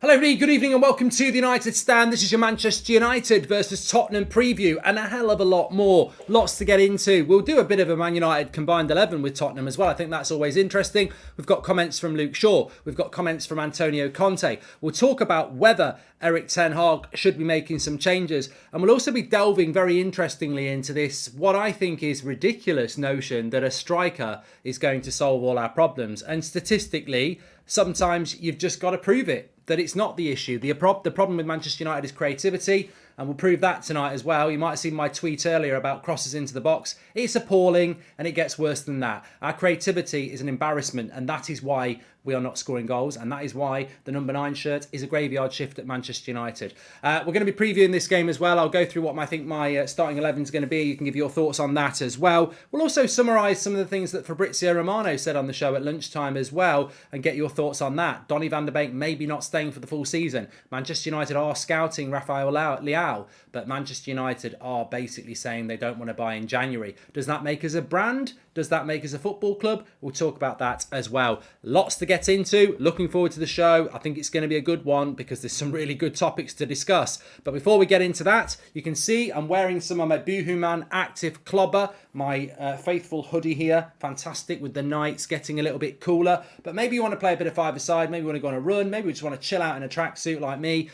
Hello everybody, good evening and welcome to the United Stand. This is your Manchester United versus Tottenham preview and a hell of a lot more. Lots to get into. We'll do a bit of a Man United combined 11 with Tottenham as well. I think that's always interesting. We've got comments from Luke Shaw. We've got comments from Antonio Conte. We'll talk about whether Erik ten Hag should be making some changes. And we'll also be delving very interestingly into this, what I think is ridiculous notion that a striker is going to solve all our problems. And statistically, sometimes you've just got to prove it, that it's not the issue. The problem with Manchester United is creativity, and we'll prove that tonight as well. You might have seen my tweet earlier about crosses into the box. It's appalling, and it gets worse than that. Our creativity is an embarrassment, and that is why we are not scoring goals, and that is why the number 9 shirt is a graveyard shift at Manchester United. We're going to be previewing this game as well. I'll go through what I think my starting 11 is going to be. You can give your thoughts on that as well. We'll also summarise some of the things that Fabrizio Romano said on the show at lunchtime as well, and get your thoughts on that. Donny van der Beek maybe not staying for the full season. Manchester United are scouting Rafael Leao, but Manchester United are basically saying they don't want to buy in January. Does that make us a brand? Does that make us a football club? We'll talk about that as well. Lots to get into. Looking forward to the show. I think it's going to be a good one because there's some really good topics to discuss. But before we get into that, you can see I'm wearing some of my Boohoo Man Active Clobber, my faithful hoodie here. Fantastic with the nights getting a little bit cooler. But maybe you want to play a bit of five-a-side. Maybe you want to go on a run. Maybe you just want to chill out in a tracksuit like me.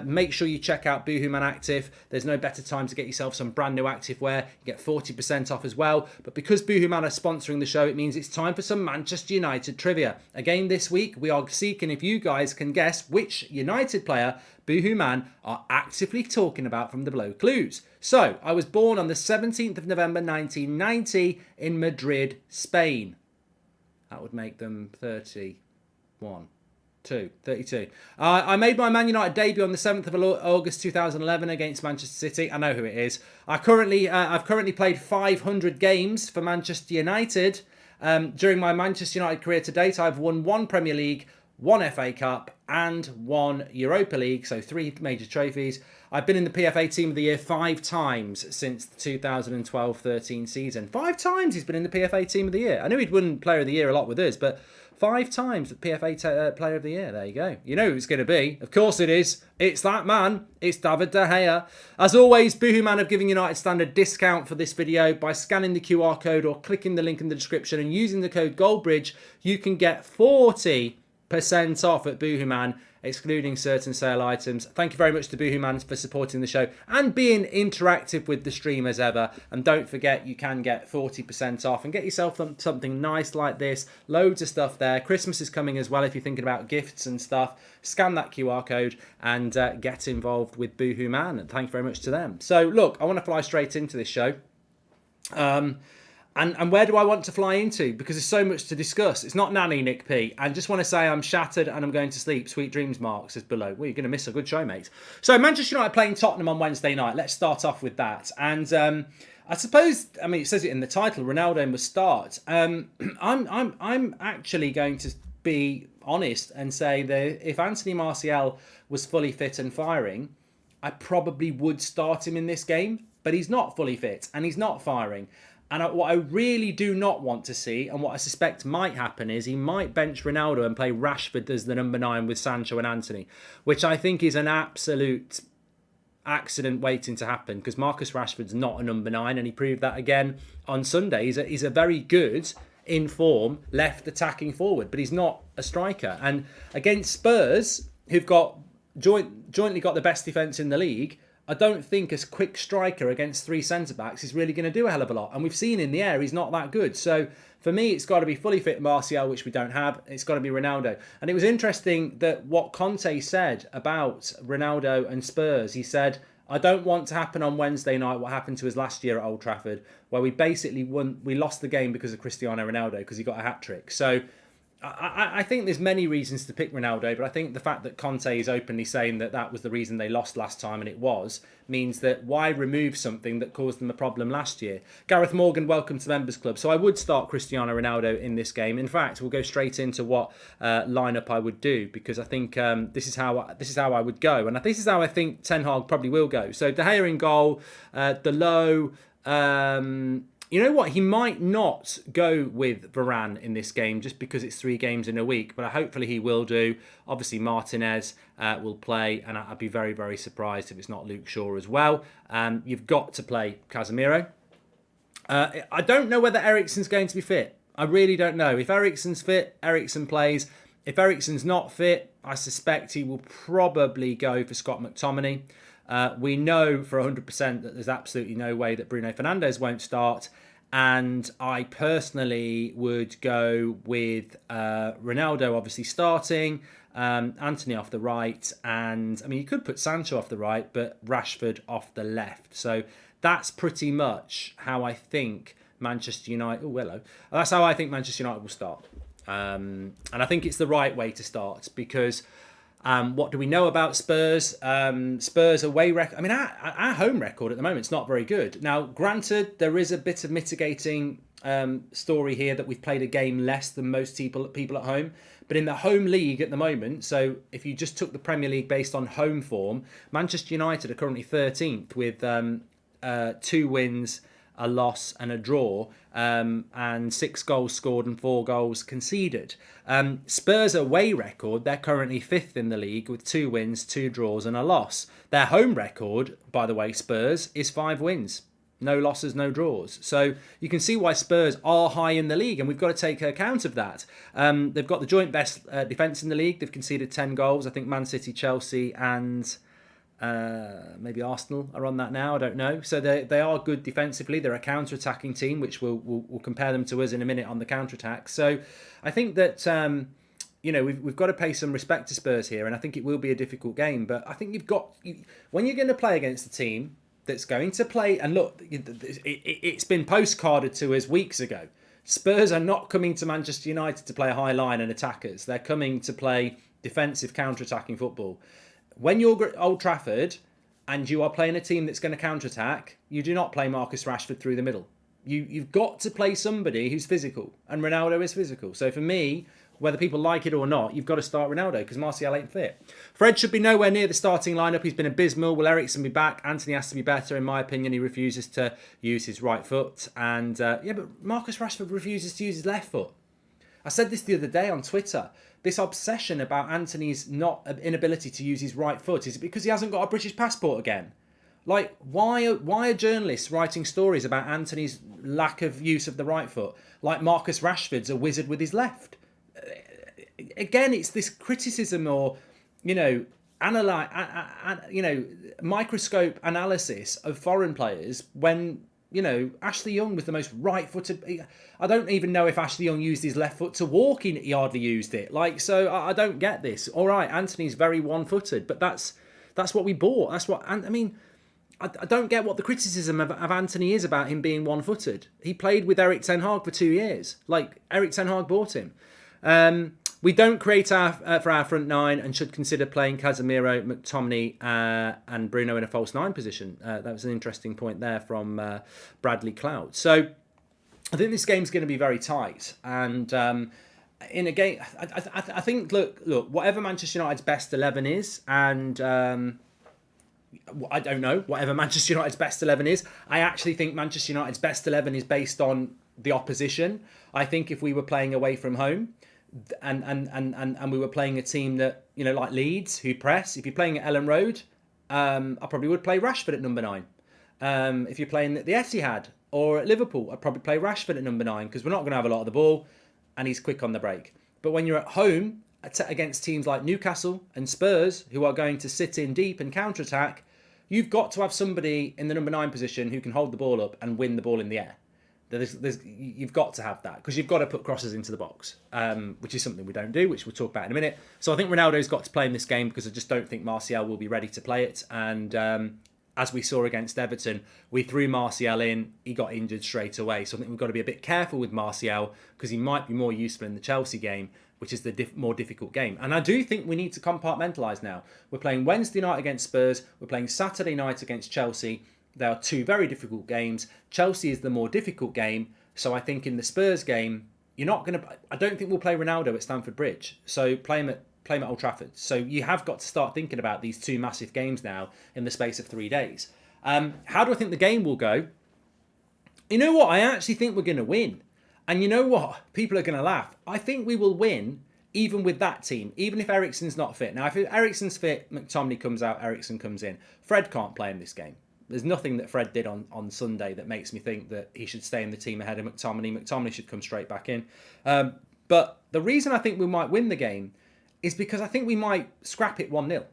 Make sure you check out Boohoo Man Active. There's no better time to get yourself some brand new active wear. You get 40% off as well. But because Boohoo Man are sponsoring the show, it means it's time for some Manchester United trivia. Again this week, we are seeking if you guys can guess which United player Boohoo Man are actively talking about from the below clues. So, I was born on the 17th of November 1990 in Madrid, Spain. That would make them 31. 32. I made my Man United debut on the 7th of August 2011 against Manchester City. I know who it is. I've currently played 500 games for Manchester United. During my Manchester United career to date, I've won 1 Premier League, 1 FA Cup and 1 Europa League, so 3 major trophies. I've been in the PFA Team of the Year 5 times since the 2012-13 season. 5 times he's been in the PFA Team of the Year. I knew he'd won Player of the Year a lot with us, but 5 times the PFA Player of the Year. There you go. You know who it's going to be. Of course it is. It's that man. It's David De Gea. As always, Boohoo Man have given United Stand a discount for this video. By scanning the QR code or clicking the link in the description and using the code GOLDBRIDGE, you can get 40% off at Boohoo Man, excluding certain sale items. Thank you very much to Boohoo Man for supporting the show and being interactive with the stream as ever. And don't forget, you can get 40% off and get yourself something nice like this. Loads of stuff there. Christmas is coming as well if you're thinking about gifts and stuff. Scan that QR code and get involved with Boohoo Man. And thank you very much to them. So look, I want to fly straight into this show. And where do I want to fly into? Because there's so much to discuss. It's not nanny, Nick P. And just want to say I'm shattered and I'm going to sleep. Sweet dreams, Mark says below. Well, you're going to miss a good show, mate. So Manchester United playing Tottenham on Wednesday night. Let's start off with that. And I suppose, I mean, it says it in the title, Ronaldo must start. I'm actually going to be honest and say that if Anthony Martial was fully fit and firing, I probably would start him in this game. But he's not fully fit and he's not firing. And what I really do not want to see, and what I suspect might happen, is he might bench Ronaldo and play Rashford as the number 9 with Sancho and Antony, which I think is an absolute accident waiting to happen, because Marcus Rashford's not a number 9, and he proved that again on Sunday. He's a very good, in form, left attacking forward, but he's not a striker. And against Spurs, who've got jointly got the best defence in the league, I don't think a quick striker against 3 centre-backs is really going to do a hell of a lot. And we've seen in the air he's not that good. So for me, it's got to be fully fit Martial, which we don't have. It's got to be Ronaldo. And it was interesting that what Conte said about Ronaldo and Spurs, he said, I don't want to happen on Wednesday night what happened to us last year at Old Trafford, where we basically we lost the game because of Cristiano Ronaldo, because he got a hat-trick. So I think there's many reasons to pick Ronaldo, but I think the fact that Conte is openly saying that that was the reason they lost last time, and it was, means that why remove something that caused them a problem last year? Gareth Morgan, welcome to the Members Club. So I would start Cristiano Ronaldo in this game. In fact, we'll go straight into what lineup I would do, because I think this is how I would go, and this is how I think Ten Hag probably will go. So De Gea in goal, You know what? He might not go with Varane in this game just because it's 3 games in a week, but hopefully he will do. Obviously, Martinez will play, and I'd be very, very surprised if it's not Luke Shaw as well. You've got to play Casemiro. I don't know whether Eriksen's going to be fit. I really don't know. If Eriksen's fit, Eriksen plays. If Eriksen's not fit, I suspect he will probably go for Scott McTominay. We know for 100% that there's absolutely no way that Bruno Fernandes won't start. And I personally would go with Ronaldo obviously starting, Anthony off the right, and I mean, you could put Sancho off the right, but Rashford off the left. So that's pretty much how I think Manchester United... Oh, hello. That's how I think Manchester United will start. And I think it's the right way to start because... what do we know about Spurs? Spurs away record. I mean, our home record at the moment is not very good. Now, granted, there is a bit of mitigating story here that we've played a game less than most people at home. But in the home league at the moment, so if you just took the Premier League based on home form, Manchester United are currently 13th with 2 wins, a loss and a draw, and 6 goals scored and 4 goals conceded. Spurs away record, they're currently 5th in the league with 2 wins, 2 draws and a loss. Their home record, by the way, Spurs, is 5 wins. No losses, no draws. So you can see why Spurs are high in the league, and we've got to take account of that. They've got the joint best defence in the league. They've conceded 10 goals. I think Man City, Chelsea and... maybe Arsenal are on that now. I don't know. So they are good defensively. They're a counter-attacking team, which we'll compare them to us in a minute on the counter-attack. So I think that we've got to pay some respect to Spurs here, and I think it will be a difficult game. But I think when you're going to play against a team that's going to play, and look, it's been postcarded to us weeks ago. Spurs are not coming to Manchester United to play a high line and attackers. They're coming to play defensive counter-attacking football. When you're at Old Trafford and you are playing a team that's going to counter-attack, you do not play Marcus Rashford through the middle. You've got to play somebody who's physical, and Ronaldo is physical. So for me, whether people like it or not, you've got to start Ronaldo because Martial ain't fit. Fred should be nowhere near the starting lineup. He's been abysmal. Will Eriksen be back? Anthony has to be better. In my opinion, he refuses to use his right foot. And but Marcus Rashford refuses to use his left foot. I said this the other day on Twitter. This obsession about Anthony's inability to use his right foot, is it because he hasn't got a British passport again? Like, why are journalists writing stories about Anthony's lack of use of the right foot? Like Marcus Rashford's a wizard with his left. Again, it's this criticism or, microscope analysis of foreign players when... Ashley Young was the most right-footed. I don't even know if Ashley Young used his left foot to walk. He hardly used it. So I don't get this. All right, Anthony's very one-footed, but that's what we bought. That's what. I mean, I don't get what the criticism of Anthony is about him being one-footed. He played with Erik ten Hag for 2 years. Erik ten Hag bought him. We don't create for our front 9 and should consider playing Casemiro, McTominay and Bruno in a false 9 position. That was an interesting point there from Bradley Cloud. So I think this game's going to be very tight. And in a game, I think, look, whatever Manchester United's best 11 is, and I don't know, whatever Manchester United's best 11 is, I actually think Manchester United's best 11 is based on the opposition. I think if we were playing away from home, and we were playing a team that, like Leeds, who press. If you're playing at Ellen Road, I probably would play Rashford at number 9. If you're playing at the Etihad or at Liverpool, I'd probably play Rashford at number 9 because we're not going to have a lot of the ball and he's quick on the break. But when you're at home against teams like Newcastle and Spurs, who are going to sit in deep and counter-attack, you've got to have somebody in the number 9 position who can hold the ball up and win the ball in the air. You've got to have that because you've got to put crosses into the box, which is something we don't do, which we'll talk about in a minute. So I think Ronaldo's got to play in this game because I just don't think Martial will be ready to play it. And as we saw against Everton, we threw Martial in, he got injured straight away. So I think we've got to be a bit careful with Martial because he might be more useful in the Chelsea game, which is the more difficult game. And I do think we need to compartmentalise now. We're playing Wednesday night against Spurs, we're playing Saturday night against Chelsea. There are 2 very difficult games. Chelsea is the more difficult game. So I think in the Spurs game, you're not going to... I don't think we'll play Ronaldo at Stamford Bridge. So play him at Old Trafford. So you have got to start thinking about these 2 massive games now in the space of 3 days. How do I think the game will go? You know what? I actually think we're going to win. And you know what? People are going to laugh. I think we will win even with that team, even if Eriksen's not fit. Now, if Eriksen's fit, McTominay comes out, Eriksen comes in. Fred can't play in this game. There's nothing that Fred did on Sunday that makes me think that he should stay in the team ahead of McTominay. McTominay should come straight back in. But the reason I think we might win the game is because I think we might scrap it 1-0.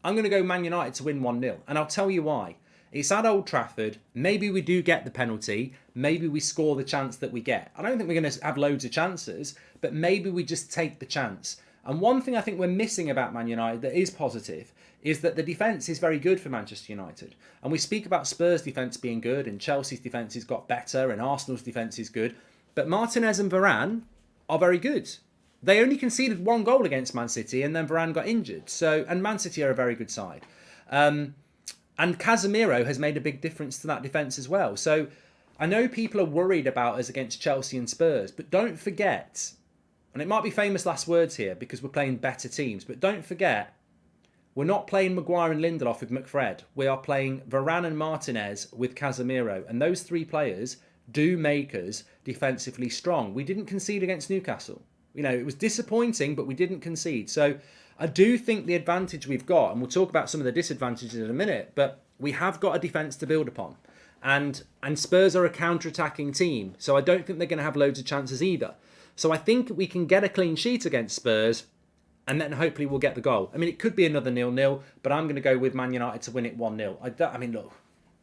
I'm going to go Man United to win 1-0. And I'll tell you why. It's at Old Trafford. Maybe we do get the penalty. Maybe we score the chance that we get. I don't think we're going to have loads of chances, but maybe we just take the chance. And one thing I think we're missing about Man United that is positive is that the defence is very good for Manchester United. And we speak about Spurs' defence being good and Chelsea's defence has got better and Arsenal's defence is good. But Martinez and Varane are very good. They only conceded 1 goal against Man City and then Varane got injured. And Man City are a very good side. And Casemiro has made a big difference to that defence as well. So I know people are worried about us against Chelsea and Spurs, but don't forget, and it might be famous last words here because we're playing better teams, but don't forget, we're not playing Maguire and Lindelof with McFred. We are playing Varane and Martinez with Casemiro. And those 3 players do make us defensively strong. We didn't concede against Newcastle. You know, it was disappointing, but we didn't concede. So I do think the advantage we've got, and we'll talk about some of the disadvantages in a minute, but we have got a defence to build upon. And Spurs are a counter-attacking team, so I don't think they're going to have loads of chances either. So I think we can get a clean sheet against Spurs, and then hopefully we'll get the goal. I mean, it could be another 0-0, but I'm going to go with Man United to win it 1-0. I mean, look,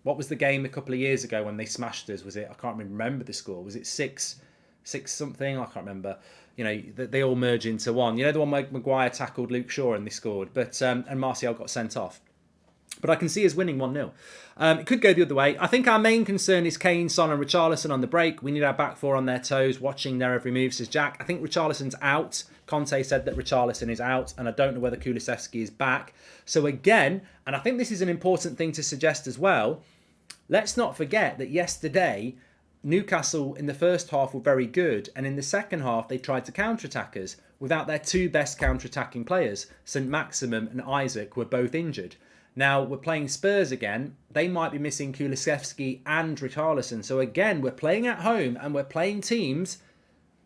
what was the game a couple of years ago when they smashed us? Was it, I can't remember the score. Was it 6 something? I can't remember. You know, they all merge into one. You know, the one where Maguire tackled Luke Shaw and they scored, but and Martial got sent off. But I can see us winning 1-0. It could go the other way. I think our main concern is Kane, Son and Richarlison on the break. We need our back 4 on their toes, watching their every move, says Jack. I think Richarlison's out. Conte said that Richarlison is out, and I don't know whether Kulusevski is back. So again, and I think this is an important thing to suggest as well, let's not forget that yesterday, Newcastle in the first half were very good, and in the second half they tried to counter-attack us without their 2 best counter-attacking players. St. Maximum and Isaac were both injured. Now, we're playing Spurs again. They might be missing Kulusevski and Richarlison. So again, we're playing at home and we're playing teams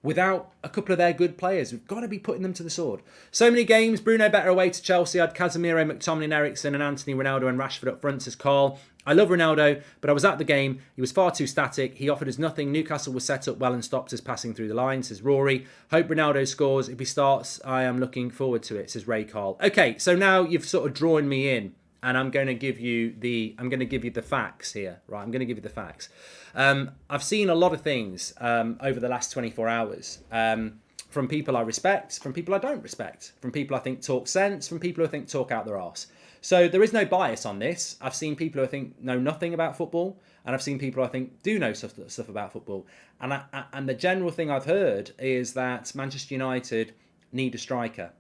without a couple of their good players. We've got to be putting them to the sword. So many games. Bruno better away to Chelsea. I had Casemiro, McTominay and Eriksen and Anthony, Ronaldo and Rashford up front, says Carl. I love Ronaldo, but I was at the game. He was far too static. He offered us nothing. Newcastle was set up well and stopped us passing through the line, says Rory. Hope Ronaldo scores. If he starts, I am looking forward to it, says Ray Carl. Okay, so now you've sort of drawn me in. And I'm going to give you the facts here, right? I'm going to give you the facts. I've seen a lot of things over the last 24 hours from people I respect, from people I don't respect, from people I think talk sense, from people who I think talk out their arse. So there is no bias on this. I've seen people who I think know nothing about football, and I've seen people who I think do know stuff about football. And the general thing I've heard is that Manchester United need a striker.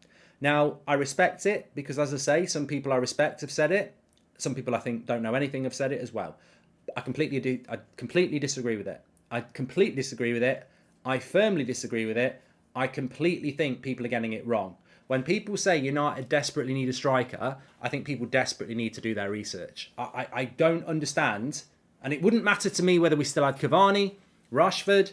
Now, I respect it because, as I say, some people I respect have said it. Some people I think don't know anything have said it as well. I completely disagree with it. I completely disagree with it. I firmly disagree with it. I completely think people are getting it wrong. When people say United desperately need a striker, I think people desperately need to do their research. I don't understand, and it wouldn't matter to me whether we still had Cavani, Rashford,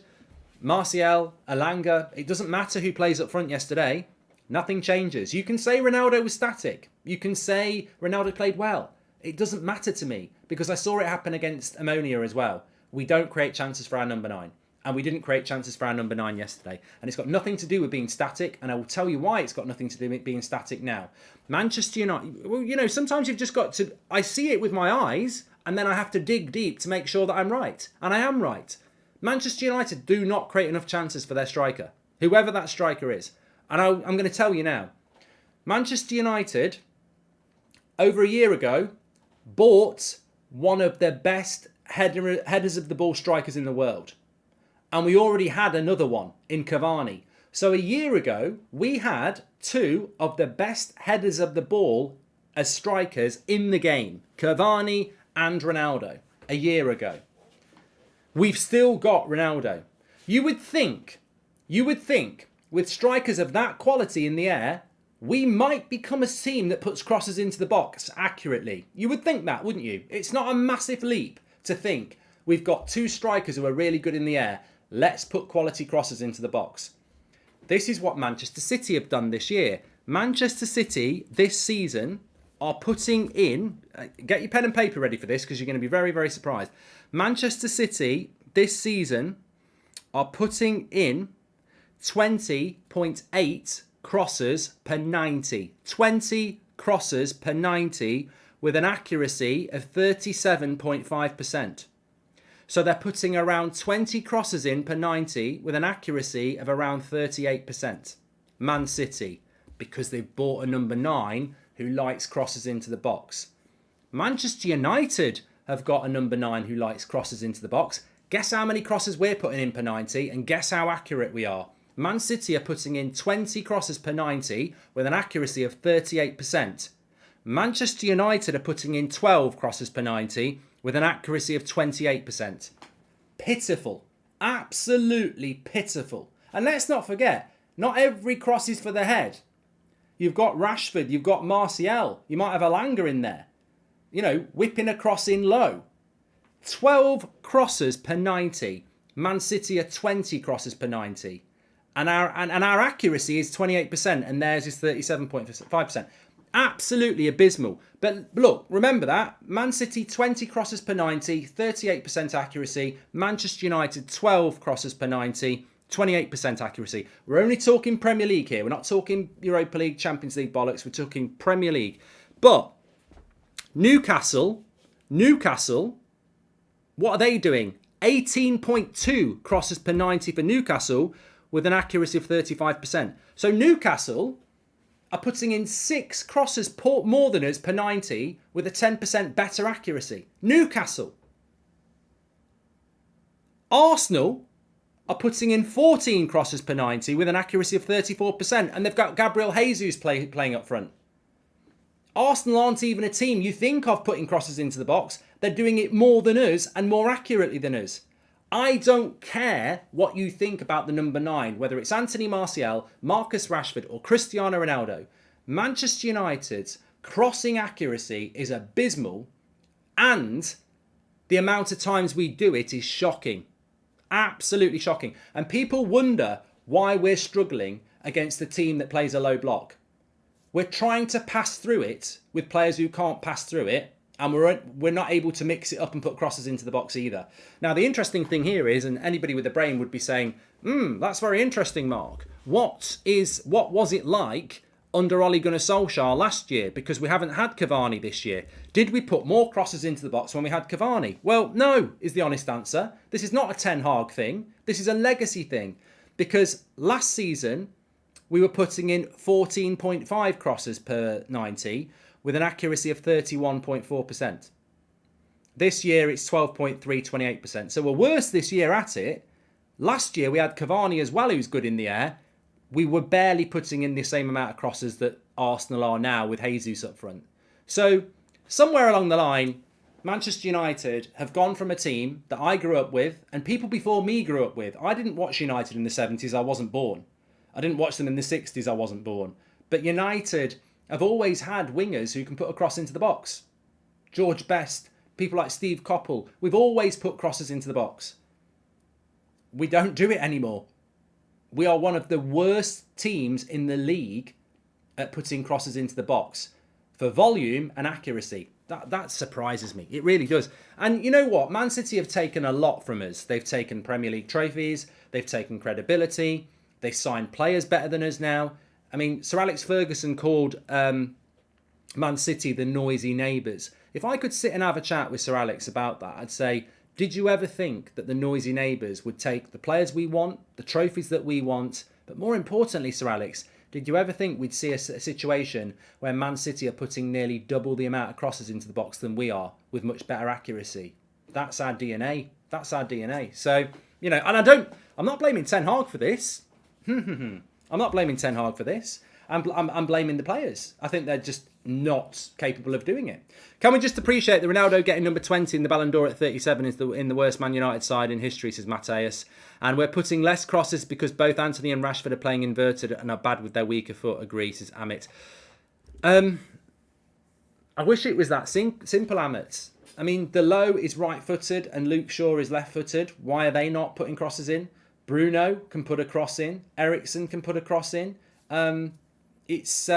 Martial, Elanga. It doesn't matter who plays up front yesterday. Nothing changes. You can say Ronaldo was static. You can say Ronaldo played well. It doesn't matter to me because I saw it happen against Ammonia as well. We don't create chances for our number 9. And we didn't create chances for our number 9 yesterday. And it's got nothing to do with being static. And I will tell you why it's got nothing to do with being static now. Manchester United, well, you know, sometimes you've just got to, I see it with my eyes and then I have to dig deep to make sure that I'm right. And I am right. Manchester United do not create enough chances for their striker, whoever that striker is. And I'm going to tell you now, Manchester United, over a year ago, bought one of the best headers of the ball strikers in the world. And we already had another one in Cavani. So a year ago, we had 2 of the best headers of the ball as strikers in the game. Cavani and Ronaldo, a year ago. We've still got Ronaldo. You would think, with strikers of that quality in the air, we might become a team that puts crosses into the box accurately. You would think that, wouldn't you? It's not a massive leap to think We've got two strikers who are really good in the air. Let's put quality crosses into the box. This is what Manchester City have done this year. Manchester City this season are putting in, get your pen and paper ready for this because you're going to be very, very surprised. Manchester City this season are putting in 20.8 crosses per 90. 20 crosses per 90 with an accuracy of 37.5%. So they're putting around 20 crosses in per 90 with an accuracy of around 38%. Man City, because they've bought a number 9 who likes crosses into the box. Manchester United have got a number 9 who likes crosses into the box. Guess how many crosses we're putting in per 90 and guess how accurate we are. Man City are putting in 20 crosses per 90 with an accuracy of 38%. Manchester United are putting in 12 crosses per 90 with an accuracy of 28%. Pitiful. Absolutely pitiful. And let's not forget, not every cross is for the head. You've got Rashford, you've got Martial, you might have Elanga in there. You know, whipping a cross in low. 12 crosses per 90. Man City are 20 crosses per 90. And our accuracy is 28% and theirs is 37.5%. Absolutely abysmal. But look, remember that. Man City, 20 crosses per 90, 38% accuracy. Manchester United, 12 crosses per 90, 28% accuracy. We're only talking Premier League here. We're not talking Europa League, Champions League bollocks. We're talking Premier League. But Newcastle, what are they doing? 18.2 crosses per 90 for Newcastle with an accuracy of 35%. So Newcastle are putting in 6 crosses more than us per 90 with a 10% better accuracy. Newcastle. Arsenal are putting in 14 crosses per 90 with an accuracy of 34%. And they've got Gabriel Jesus playing up front. Arsenal aren't even a team you think of putting crosses into the box. They're doing it more than us and more accurately than us. I don't care what you think about the number 9, whether it's Anthony Martial, Marcus Rashford or Cristiano Ronaldo. Manchester United's crossing accuracy is abysmal and the amount of times we do it is shocking. Absolutely shocking. And people wonder why we're struggling against a team that plays a low block. We're trying to pass through it with players who can't pass through it. And we're not able to mix it up and put crosses into the box either. Now, the interesting thing here is, and anybody with a brain would be saying, that's very interesting, Mark. What was it like under Ole Gunnar Solskjaer last year? Because we haven't had Cavani this year. Did we put more crosses into the box when we had Cavani? Well, no, is the honest answer. This is not a Ten Hag thing. This is a legacy thing. Because last season, we were putting in 14.5 crosses per 90, with an accuracy of 31.4%. This year, it's 12.3, 28%. So we're worse this year at it. Last year, we had Cavani as well, who's good in the air. We were barely putting in the same amount of crosses that Arsenal are now with Jesus up front. So somewhere along the line, Manchester United have gone from a team that I grew up with and people before me grew up with. I didn't watch United in the 70s. I wasn't born. I didn't watch them in the 60s. I wasn't born. But United have always had wingers who can put a cross into the box. George Best, people like Steve Coppell. We've always put crosses into the box. We don't do it anymore. We are one of the worst teams in the league at putting crosses into the box for volume and accuracy. That surprises me. It really does. And you know what? Man City have taken a lot from us. They've taken Premier League trophies. They've taken credibility. They signed players better than us now. I mean, Sir Alex Ferguson called Man City the noisy neighbours. If I could sit and have a chat with Sir Alex about that, I'd say, did you ever think that the noisy neighbours would take the players we want, the trophies that we want, but more importantly, Sir Alex, did you ever think we'd see a situation where Man City are putting nearly double the amount of crosses into the box than we are with much better accuracy? That's our DNA. That's our DNA. So, you know, and I'm not blaming Ten Hag for this. I'm not blaming Ten Hag for this. I'm blaming the players. I think they're just not capable of doing it. Can we just appreciate that Ronaldo getting number 20 in the Ballon d'Or at 37 is in the worst Man United side in history, says Mateus. And we're putting less crosses because both Anthony and Rashford are playing inverted and are bad with their weaker foot, agrees, says Amit. I wish it was that simple, Amit. I mean, the low is right-footed and Luke Shaw is left-footed. Why are they not putting crosses in? Bruno can put a cross in. Ericsson can put a cross in. It's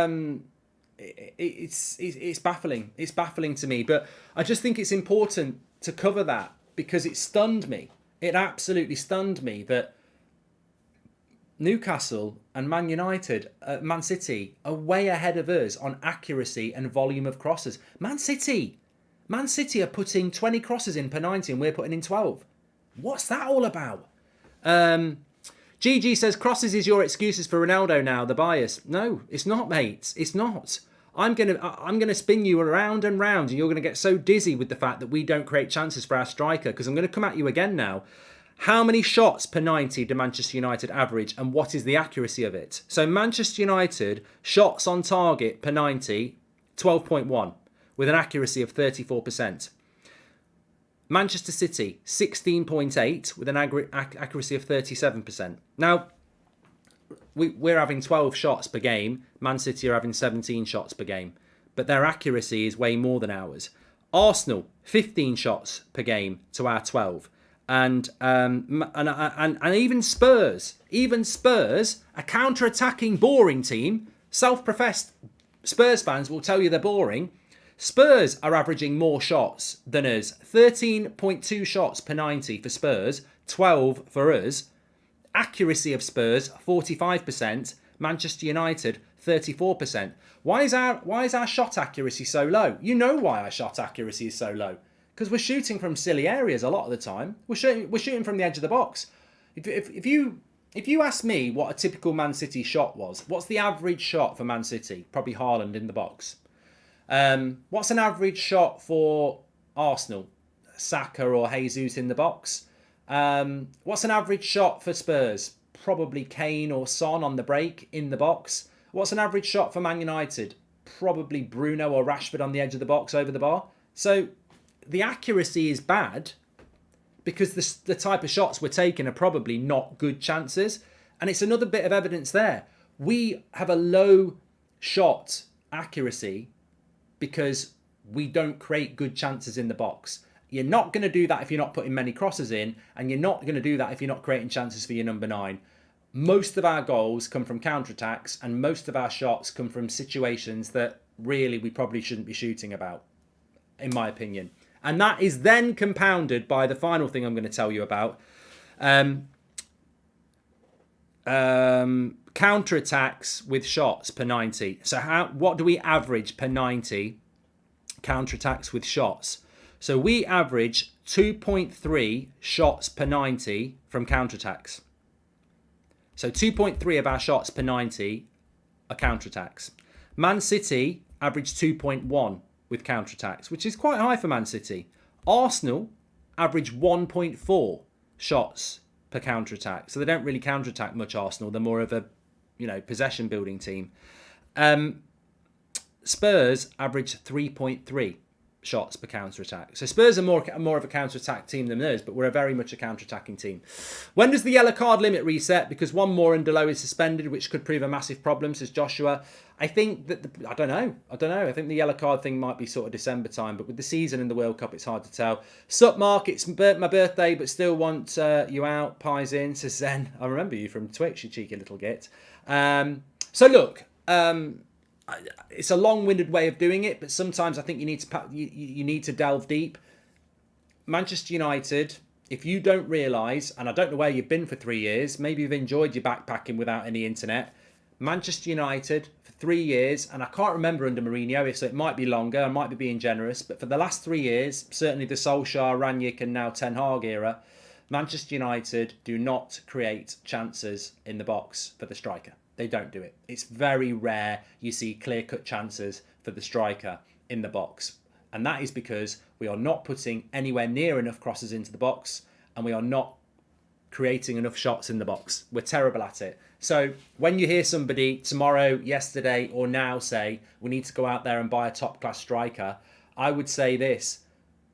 baffling. It's baffling to me. But I just think it's important to cover that because it stunned me. It absolutely stunned me that Newcastle and Man United, Man City are way ahead of us on accuracy and volume of crosses. Man City are putting 20 crosses in per 90 and we're putting in 12. What's that all about? GG says crosses is your excuses for Ronaldo now, the bias. No, it's not, mate. It's not. I'm gonna spin you around and round and you're gonna get so dizzy with the fact that we don't create chances for our striker because I'm gonna come at you again now. How many shots per 90 do Manchester United average and what is the accuracy of it? So Manchester United, shots on target per 90, 12.1 with an accuracy of 34%. Manchester City, 16.8 with an accuracy of 37%. Now, we're having 12 shots per game. Man City are having 17 shots per game. But their accuracy is way more than ours. Arsenal, 15 shots per game to our 12. And even Spurs, a counter-attacking, boring team, self-professed Spurs fans will tell you they're boring. Spurs are averaging more shots than us. 13.2 shots per 90 for Spurs, 12 for us. Accuracy of Spurs, 45%. Manchester United, 34%. Why is our shot accuracy so low? You know why our shot accuracy is so low. Because we're shooting from silly areas a lot of the time. We're shooting from the edge of the box. If you ask me what a typical Man City shot was, what's the average shot for Man City? Probably Haaland in the box. What's an average shot for Arsenal? Saka or Jesus in the box. What's an average shot for Spurs? Probably Kane or Son on the break in the box. What's an average shot for Man United? Probably Bruno or Rashford on the edge of the box over the bar. So the accuracy is bad because the type of shots we're taking are probably not good chances. And it's another bit of evidence there. We have a low shot accuracy because we don't create good chances in the box. You're not going to do that if you're not putting many crosses in, and you're not going to do that if you're not creating chances for your number 9. Most of our goals come from counter-attacks, and most of our shots come from situations that really we probably shouldn't be shooting about, in my opinion. And that is then compounded by the final thing I'm going to tell you about. Counter-attacks with shots per 90. So what do we average per 90 counter-attacks with shots? So we average 2.3 shots per 90 from counter-attacks. So 2.3 of our shots per 90 are counter-attacks. Man City average 2.1 with counter-attacks, which is quite high for Man City. Arsenal average 1.4 shots per counter-attack. So they don't really counter-attack much, Arsenal. They're more of a, possession-building team. Spurs average 3.3 shots per counter-attack. So Spurs are more of a counter-attack team than us, but we're very much a counter-attacking team. When does the yellow card limit reset? Because one more and Delo is suspended, which could prove a massive problem, says Joshua. I think that, I don't know. I think the yellow card thing might be sort of December time, but with the season and the World Cup, it's hard to tell. Sup, Mark, it's my birthday, but still want you out. Pies in, says Zen. I remember you from Twitch, you cheeky little git. So look, it's a long-winded way of doing it, but sometimes I think you need to delve deep. Manchester United, if you don't realise, and I don't know where you've been for 3 years, maybe you've enjoyed your backpacking without any internet. Manchester United for 3 years, and I can't remember under Mourinho, so it might be longer, I might be being generous, but for the last 3 years, certainly the Solskjaer, Rangnick and now Ten Hag era, Manchester United do not create chances in the box for the striker. They don't do it. It's very rare you see clear-cut chances for the striker in the box. And that is because we are not putting anywhere near enough crosses into the box and we are not creating enough shots in the box. We're terrible at it. So when you hear somebody tomorrow, yesterday or now say, we need to go out there and buy a top-class striker, I would say this.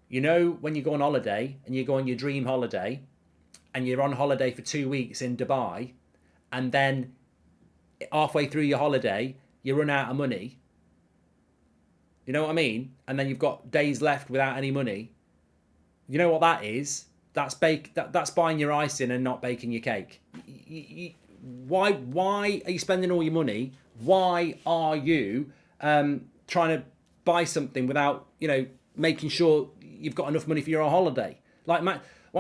You know when you go on holiday and you go on your dream holiday and you're on holiday for 2 weeks in Dubai and then halfway through your holiday, you run out of money. You know what I mean? And then you've got days left without any money. You know what that is? That's that's buying your icing and not baking your cake. Why are you spending all your money? Why are you trying to buy something without, making sure you've got enough money for your holiday? What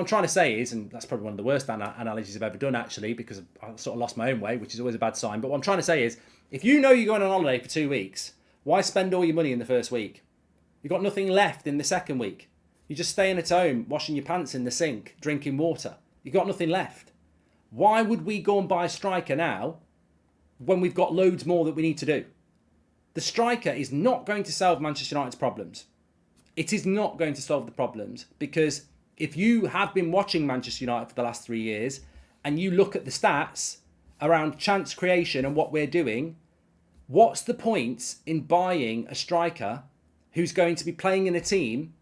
I'm trying to say is, and that's probably one of the worst analogies I've ever done actually, because I sort of lost my own way, which is always a bad sign. But what I'm trying to say is, if you know you're going on holiday for 2 weeks, why spend all your money in the first week? You've got nothing left in the second week. You're just staying at home, washing your pants in the sink, drinking water. You've got nothing left. Why would we go and buy a striker now when we've got loads more that we need to do? The striker is not going to solve Manchester United's problems. It is not going to solve the problems, because if you have been watching Manchester United for the last 3 years and you look at the stats around chance creation and what we're doing, what's the point in buying a striker who's going to be playing in a team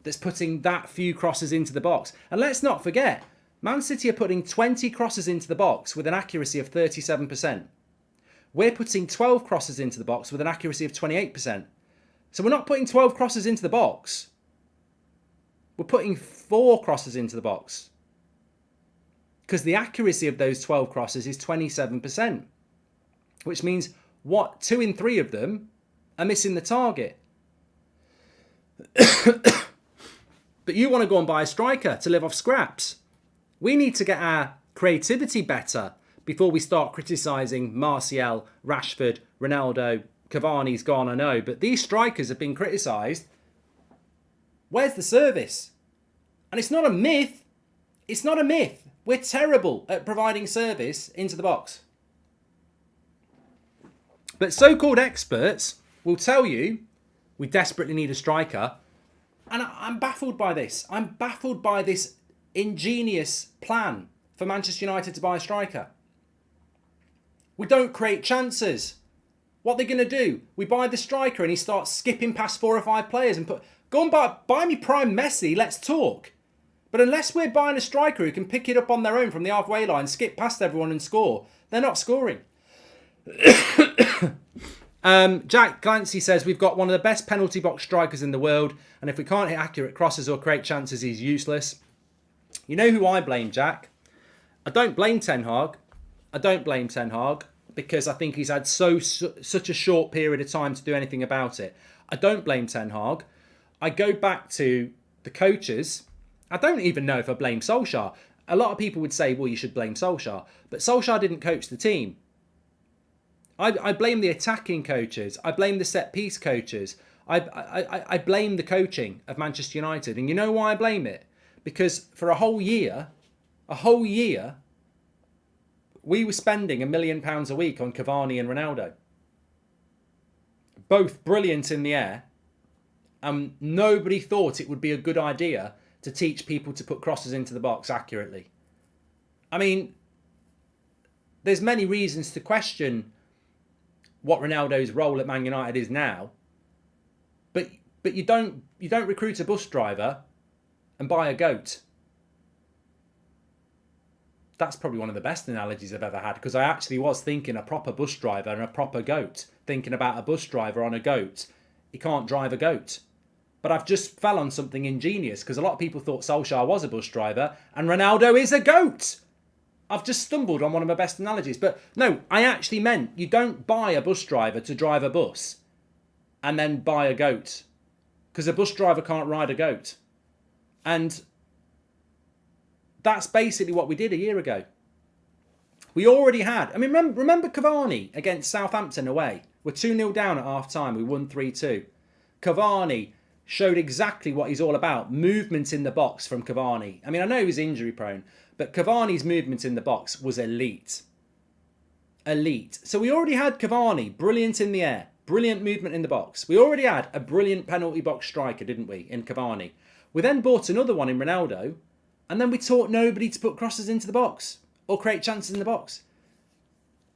that's putting that few crosses into the box? And let's not forget, Man City are putting 20 crosses into the box with an accuracy of 37%. We're putting 12 crosses into the box with an accuracy of 28%. So we're not putting 12 crosses into the box. We're putting 4 crosses into the box, because the accuracy of those 12 crosses is 27%, which means 2 in 3 of them are missing the target. But you want to go and buy a striker to live off scraps. We need to get our creativity better before we start criticising Martial, Rashford, Ronaldo. Cavani's gone, I know, but these strikers have been criticised. Where's the service? And it's not a myth. It's not a myth. We're terrible at providing service into the box. But so-called experts will tell you we desperately need a striker. And I'm baffled by this. I'm baffled by this ingenious plan for Manchester United to buy a striker. We don't create chances. What are they going to do? We buy the striker and he starts skipping past 4 or 5 players and go and buy me prime Messi, let's talk. But unless we're buying a striker who can pick it up on their own from the halfway line, skip past everyone and score, they're not scoring. Jack Clancy says, we've got one of the best penalty box strikers in the world, and if we can't hit accurate crosses or create chances, he's useless. You know who I blame, Jack? I don't blame Ten Hag. Because I think he's had such a short period of time to do anything about it. I don't blame Ten Hag. I go back to the coaches. I don't even know if I blame Solskjaer. A lot of people would say, well, you should blame Solskjaer. But Solskjaer didn't coach the team. I blame the attacking coaches. I blame the set-piece coaches. I blame the coaching of Manchester United. And you know why I blame it? Because for a whole year, we were spending £1 million a week on Cavani and Ronaldo. Both brilliant in the air. And nobody thought it would be a good idea to teach people to put crosses into the box accurately. I mean, there's many reasons to question what Ronaldo's role at Man United is now. But you don't recruit a bus driver and buy a goat. That's probably one of the best analogies I've ever had, because I actually was thinking a proper bus driver and a proper goat. Thinking about a bus driver on a goat. He can't drive a goat. But I've just fell on something ingenious, because a lot of people thought Solskjaer was a bus driver and Ronaldo is a goat. I've just stumbled on one of my best analogies. But no, I actually meant you don't buy a bus driver to drive a bus and then buy a goat, because a bus driver can't ride a goat. And that's basically what we did a year ago. We already had... I mean, remember Cavani against Southampton away? We're 2-0 down at half-time. We won 3-2. Cavani showed exactly what he's all about. Movement in the box from Cavani. I mean, I know he's injury-prone, but Cavani's movement in the box was elite. Elite. So we already had Cavani, brilliant in the air. Brilliant movement in the box. We already had a brilliant penalty box striker, didn't we, in Cavani? We then bought another one in Ronaldo, and then we taught nobody to put crosses into the box or create chances in the box.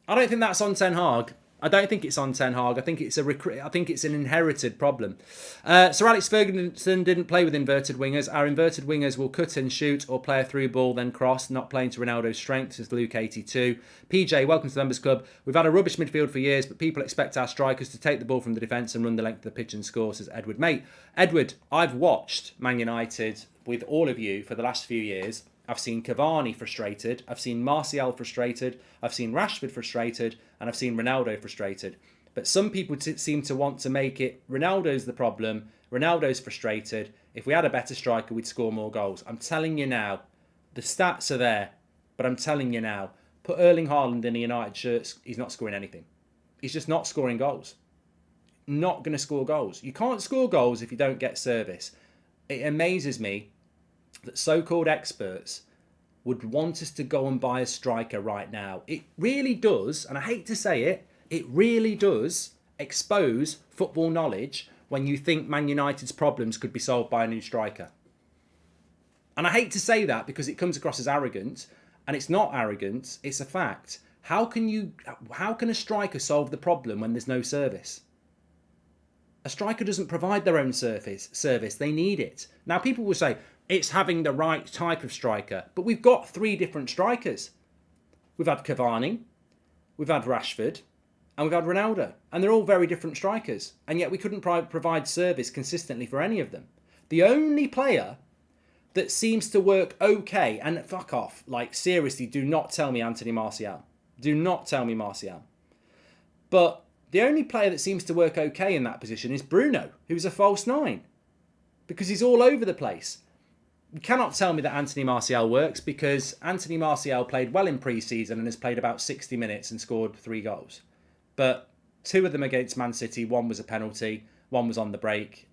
I don't think that's on Ten Hag. I don't think it's on Ten Hag. I think it's I think it's an inherited problem. Sir Alex Ferguson didn't play with inverted wingers. Our inverted wingers will cut and shoot or play a through ball, then cross, not playing to Ronaldo's strengths, says Luke 82. PJ, welcome to the Members Club. We've had a rubbish midfield for years, but people expect our strikers to take the ball from the defence and run the length of the pitch and score, says Edward. Mate, Edward, I've watched Man United with all of you for the last few years. I've seen Cavani frustrated, I've seen Martial frustrated, I've seen Rashford frustrated, and I've seen Ronaldo frustrated. But some people seem to want to make it Ronaldo's the problem, Ronaldo's frustrated. If we had a better striker, we'd score more goals. I'm telling you now, the stats are there, but I'm telling you now, put Erling Haaland in a United shirt, he's not scoring anything. He's just not scoring goals. Not going to score goals. You can't score goals if you don't get service. It amazes me that so-called experts would want us to go and buy a striker right now. It really does, and I hate to say it, it really does expose football knowledge when you think Man United's problems could be solved by a new striker. And I hate to say that because it comes across as arrogant, and it's not arrogant, it's a fact. How can a striker solve the problem when there's no service? A striker doesn't provide their own service. They need it. Now, people will say, it's having the right type of striker. But we've got 3 different strikers. We've had Cavani, we've had Rashford, and we've had Ronaldo. And they're all very different strikers. And yet we couldn't provide service consistently for any of them. The only player that seems to work okay, and fuck off, like seriously, do not tell me Anthony Martial. Do not tell me Martial. But the only player that seems to work okay in that position is Bruno, who's a false 9. Because he's all over the place. You cannot tell me that Anthony Martial works because Anthony Martial played well in pre-season and has played about 60 minutes and scored 3 goals. But 2 of them against Man City, 1 was a penalty, 1 was on the break.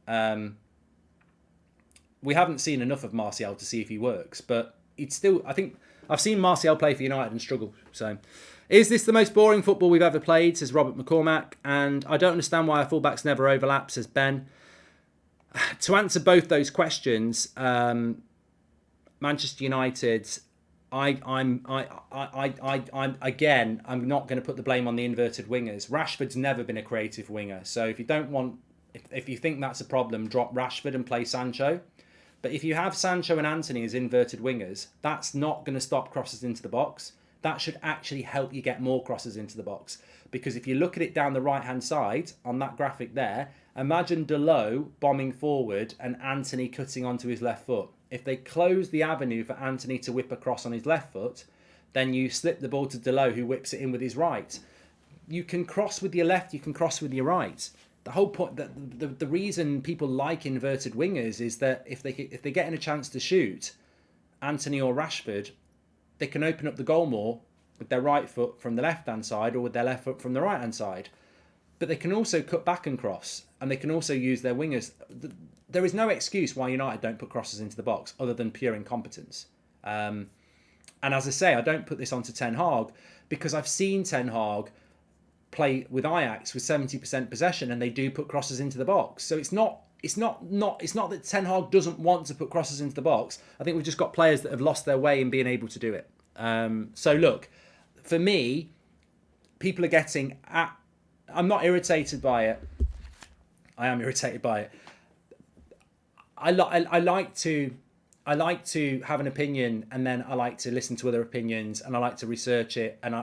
We haven't seen enough of Martial to see if he works, but it's still, I think, I've seen Martial play for United and struggle. So, is this the most boring football we've ever played, says Robert McCormack, and I don't understand why our fullbacks never overlap, says Ben. To answer both those questions, Manchester United, I'm not going to put the blame on the inverted wingers. Rashford's never been a creative winger, so if you think that's a problem, drop Rashford and play Sancho. But if you have Sancho and Antony as inverted wingers, that's not going to stop crosses into the box. That should actually help you get more crosses into the box. Because if you look at it down the right-hand side, on that graphic there, imagine Delot bombing forward and Antony cutting onto his left foot. If they close the avenue for Antony to whip across on his left foot, then you slip the ball to Delot, who whips it in with his right. You can cross with your left, you can cross with your right. The whole point, the reason people like inverted wingers is that if they get in a chance to shoot, Antony or Rashford, they can open up the goal more with their right foot from the left-hand side or with their left foot from the right-hand side. But they can also cut back and cross, and they can also use their wingers. There is no excuse why United don't put crosses into the box other than pure incompetence. And as I say, I don't put this onto Ten Hag because I've seen Ten Hag play with Ajax with 70% possession, and they do put crosses into the box. So it's not that Ten Hag doesn't want to put crosses into the box. I think we've just got players that have lost their way in being able to do it. So look, for me, people are getting at. I'm not irritated by it. I am irritated by it. I like to have an opinion, and then I like to listen to other opinions, and I like to research it, and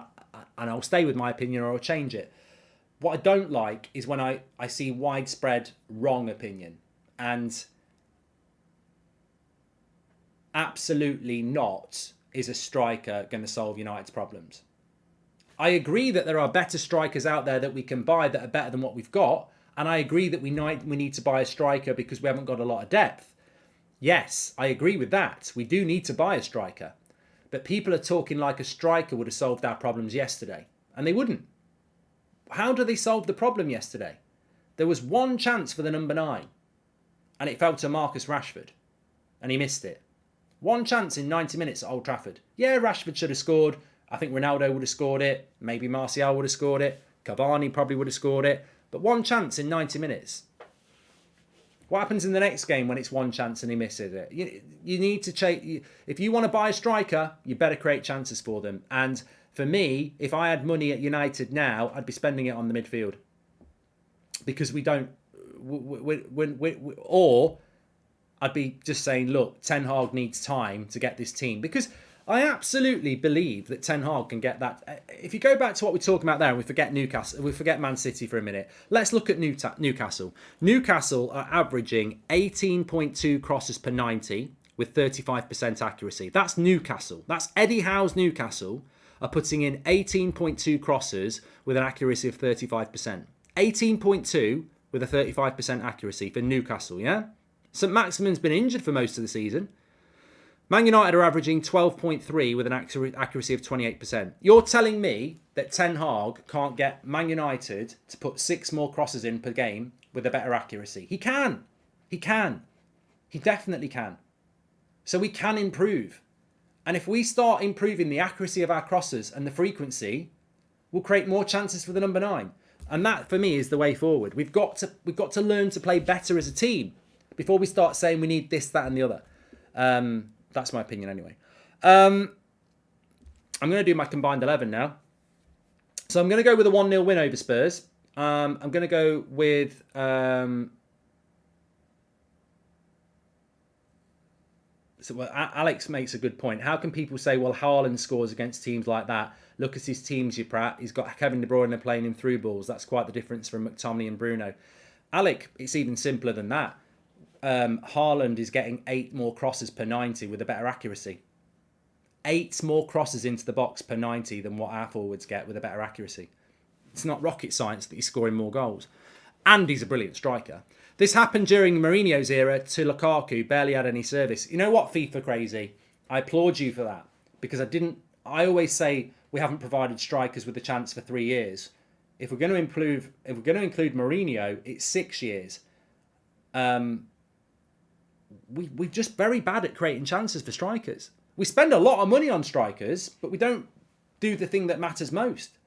I'll stay with my opinion or I'll change it. What I don't like is when I see widespread wrong opinion, and absolutely not is a striker going to solve United's problems. I agree that there are better strikers out there that we can buy that are better than what we've got, and I agree that we need to buy a striker because we haven't got a lot of depth. Yes, I agree with that. We do need to buy a striker. But people are talking like a striker would have solved our problems yesterday. And they wouldn't. How did they solve the problem yesterday? There was one chance for the number 9. And it fell to Marcus Rashford. And he missed it. One chance in 90 minutes at Old Trafford. Yeah, Rashford should have scored. I think Ronaldo would have scored it. Maybe Martial would have scored it. Cavani probably would have scored it. But one chance in 90 minutes. What happens in the next game when it's one chance and he misses it? You need to change. If you want to buy a striker, you better create chances for them. And For me, if I had money at United now, I'd be spending it on the midfield. Because we don't... or I'd be just saying, look, Ten Hag needs time to get this team. Because I absolutely believe that Ten Hag can get that. If you go back to what we're talking about there, and we forget Newcastle, we forget Man City for a minute. Let's look at Newcastle. Newcastle are averaging 18.2 crosses per 90 with 35% accuracy. That's Newcastle. That's Eddie Howe's Newcastle are putting in 18.2 crosses with an accuracy of 35%. 18.2 with a 35% accuracy for Newcastle, yeah? St Maximin's been injured for most of the season. Man United are averaging 12.3 with an accuracy of 28%. You're telling me that Ten Hag can't get Man United to put 6 more crosses in per game with a better accuracy? He can. He can. He definitely can. So we can improve. And if we start improving the accuracy of our crosses and the frequency, we'll create more chances for the number 9. And that, for me, is the way forward. We've got to learn to play better as a team before we start saying we need this, that, and the other. That's my opinion, anyway. I'm going to do my combined 11 now. So I'm going to go with a 1-0 win over Spurs. I'm going to go with... Alex makes a good point. How can people say, well, Haaland scores against teams like that? Look at his teams, you prat. He's got Kevin De Bruyne playing him through balls. That's quite the difference from McTominay and Bruno. Alec, it's even simpler than that. Haaland is getting 8 more crosses per 90 with a better accuracy. 8 more crosses into the box per 90 than what our forwards get with a better accuracy. It's not rocket science that he's scoring more goals. And he's a brilliant striker. This happened during Mourinho's era to Lukaku, barely had any service. You know what, FIFA crazy? I applaud you for that. Because I always say we haven't provided strikers with a chance for 3 years. If we're going to include Mourinho, it's 6 years. We're just very bad at creating chances for strikers. We spend a lot of money on strikers, but we don't do the thing that matters most.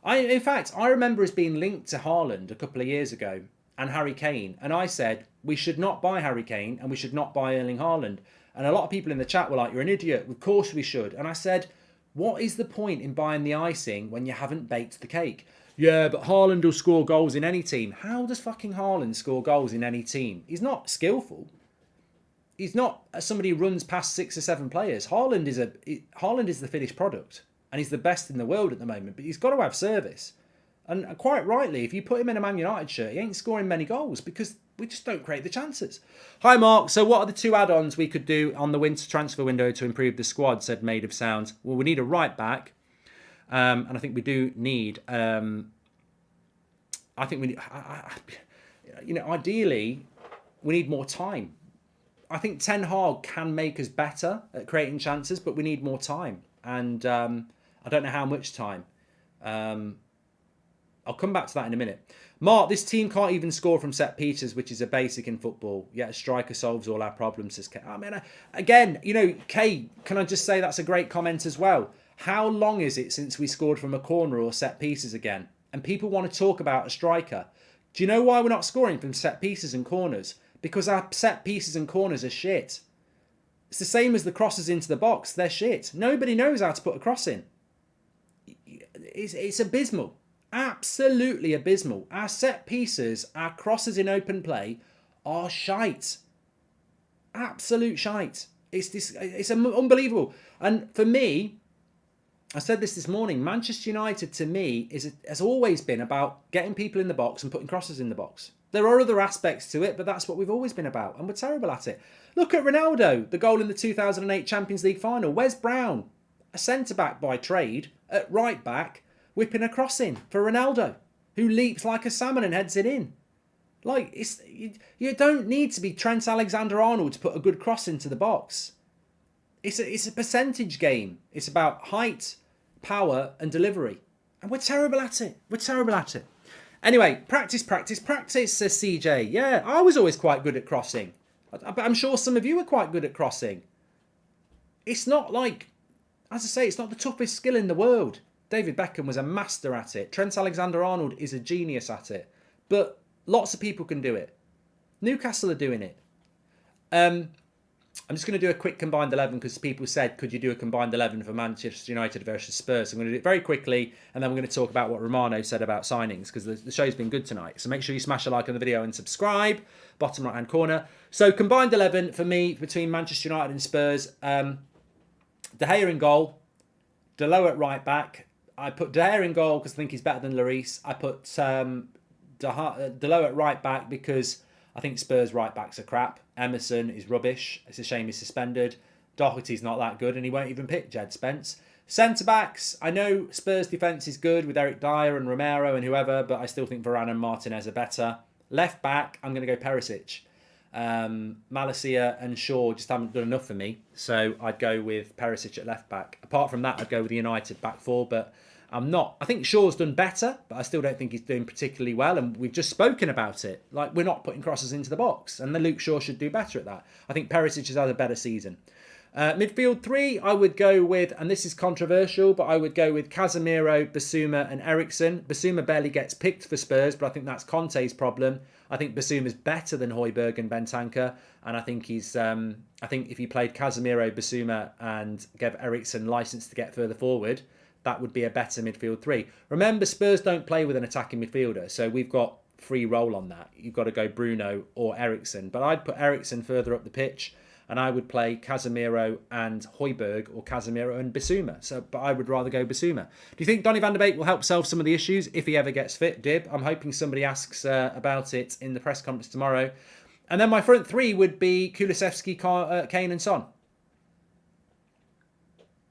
In fact, I remember us being linked to Haaland a couple of years ago and Harry Kane. And I said, we should not buy Harry Kane and we should not buy Erling Haaland. And a lot of people in the chat were like, you're an idiot. Of course we should. And I said, what is the point in buying the icing when you haven't baked the cake? Yeah, but Haaland will score goals in any team. How does fucking Haaland score goals in any team? He's not skillful. He's not somebody who runs past 6 or 7 players. Haaland is the finished product. And he's the best in the world at the moment. But he's got to have service. And quite rightly, if you put him in a Man United shirt, he ain't scoring many goals because we just don't create the chances. Hi, Mark. So what are the 2 add-ons we could do on the winter transfer window to improve the squad, said Made of Sounds. Well, we need a right back. And I think we do need... ideally, we need more time. I think Ten Hag can make us better at creating chances, but we need more time. And I don't know how much time. I'll come back to that in a minute. Mark, this team can't even score from set pieces, which is a basic in football. Yet a striker solves all our problems, says Kay. I mean, again, Kay, can I just say that's a great comment as well. How long is it since we scored from a corner or set pieces again? And people want to talk about a striker. Do you know why we're not scoring from set pieces and corners? Because our set pieces and corners are shit. It's the same as the crosses into the box. They're shit. Nobody knows how to put a cross in. It's abysmal. Absolutely abysmal. Our set pieces, our crosses in open play are shite. Absolute shite. It's unbelievable. And for me, I said this morning, Manchester United to me has always been about getting people in the box and putting crosses in the box. There are other aspects to it, but that's what we've always been about, and we're terrible at it. Look at Ronaldo, the goal in the 2008 Champions League final. Wes Brown, a centre-back by trade, at right-back, whipping a cross in for Ronaldo, who leaps like a salmon and heads it in. Like, you don't need to be Trent Alexander-Arnold to put a good cross into the box. It's a percentage game. It's about height, power, and delivery. And we're terrible at it. We're terrible at it. Anyway, practice, says CJ. Yeah, I was always quite good at crossing. But I'm sure some of you are quite good at crossing. It's not like, as I say, it's not the toughest skill in the world. David Beckham was a master at it. Trent Alexander-Arnold is a genius at it. But lots of people can do it. Newcastle are doing it. I'm just going to do a quick combined 11 because people said, could you do a combined 11 for Manchester United versus Spurs? So I'm going to do it very quickly, and then we're going to talk about what Romano said about signings, because the show's been good tonight. So make sure you smash a like on the video and subscribe, bottom right-hand corner. So combined 11 for me between Manchester United and Spurs. De Gea in goal, Dalot at right back. I put De Gea in goal because I think he's better than Lloris. I put Dalot at right back because I think Spurs right backs are crap. Emerson is rubbish. It's a shame he's suspended. Doherty's not that good, and he won't even pick Jed Spence. Centre backs, I know Spurs defence is good with Eric Dyer and Romero and whoever, but I still think Varane and Martinez are better. Left back, I'm going to go Perisic. Malacia and Shaw just haven't done enough for me, so I'd go with Perisic at left back. Apart from that, I'd go with the United back four, but I'm not. I think Shaw's done better, but I still don't think he's doing particularly well, and we've just spoken about it. Like, we're not putting crosses into the box, and then Luke Shaw should do better at that. I think Perisic has had a better season. Midfield three, I would go with, and this is controversial, but I would go with Casemiro, Basuma and Eriksen. Basuma barely gets picked for Spurs, but I think that's Conte's problem. I think Basuma's better than Højbjerg and Bentancur, and I think he's. I think if you played Casemiro, Basuma, and gave Eriksen license to get further forward, that would be a better midfield three. Remember, Spurs don't play with an attacking midfielder, so we've got free roll on that. You've got to go Bruno or Eriksen, but I'd put Eriksen further up the pitch, and I would play Casemiro and Højbjerg or Casemiro and Basuma. So, but I would rather go Basuma. Do you think Donny van de Beek will help solve some of the issues if he ever gets fit, Dib? I'm hoping somebody asks about it in the press conference tomorrow. And then my front three would be Kulusevski, Kane and Son.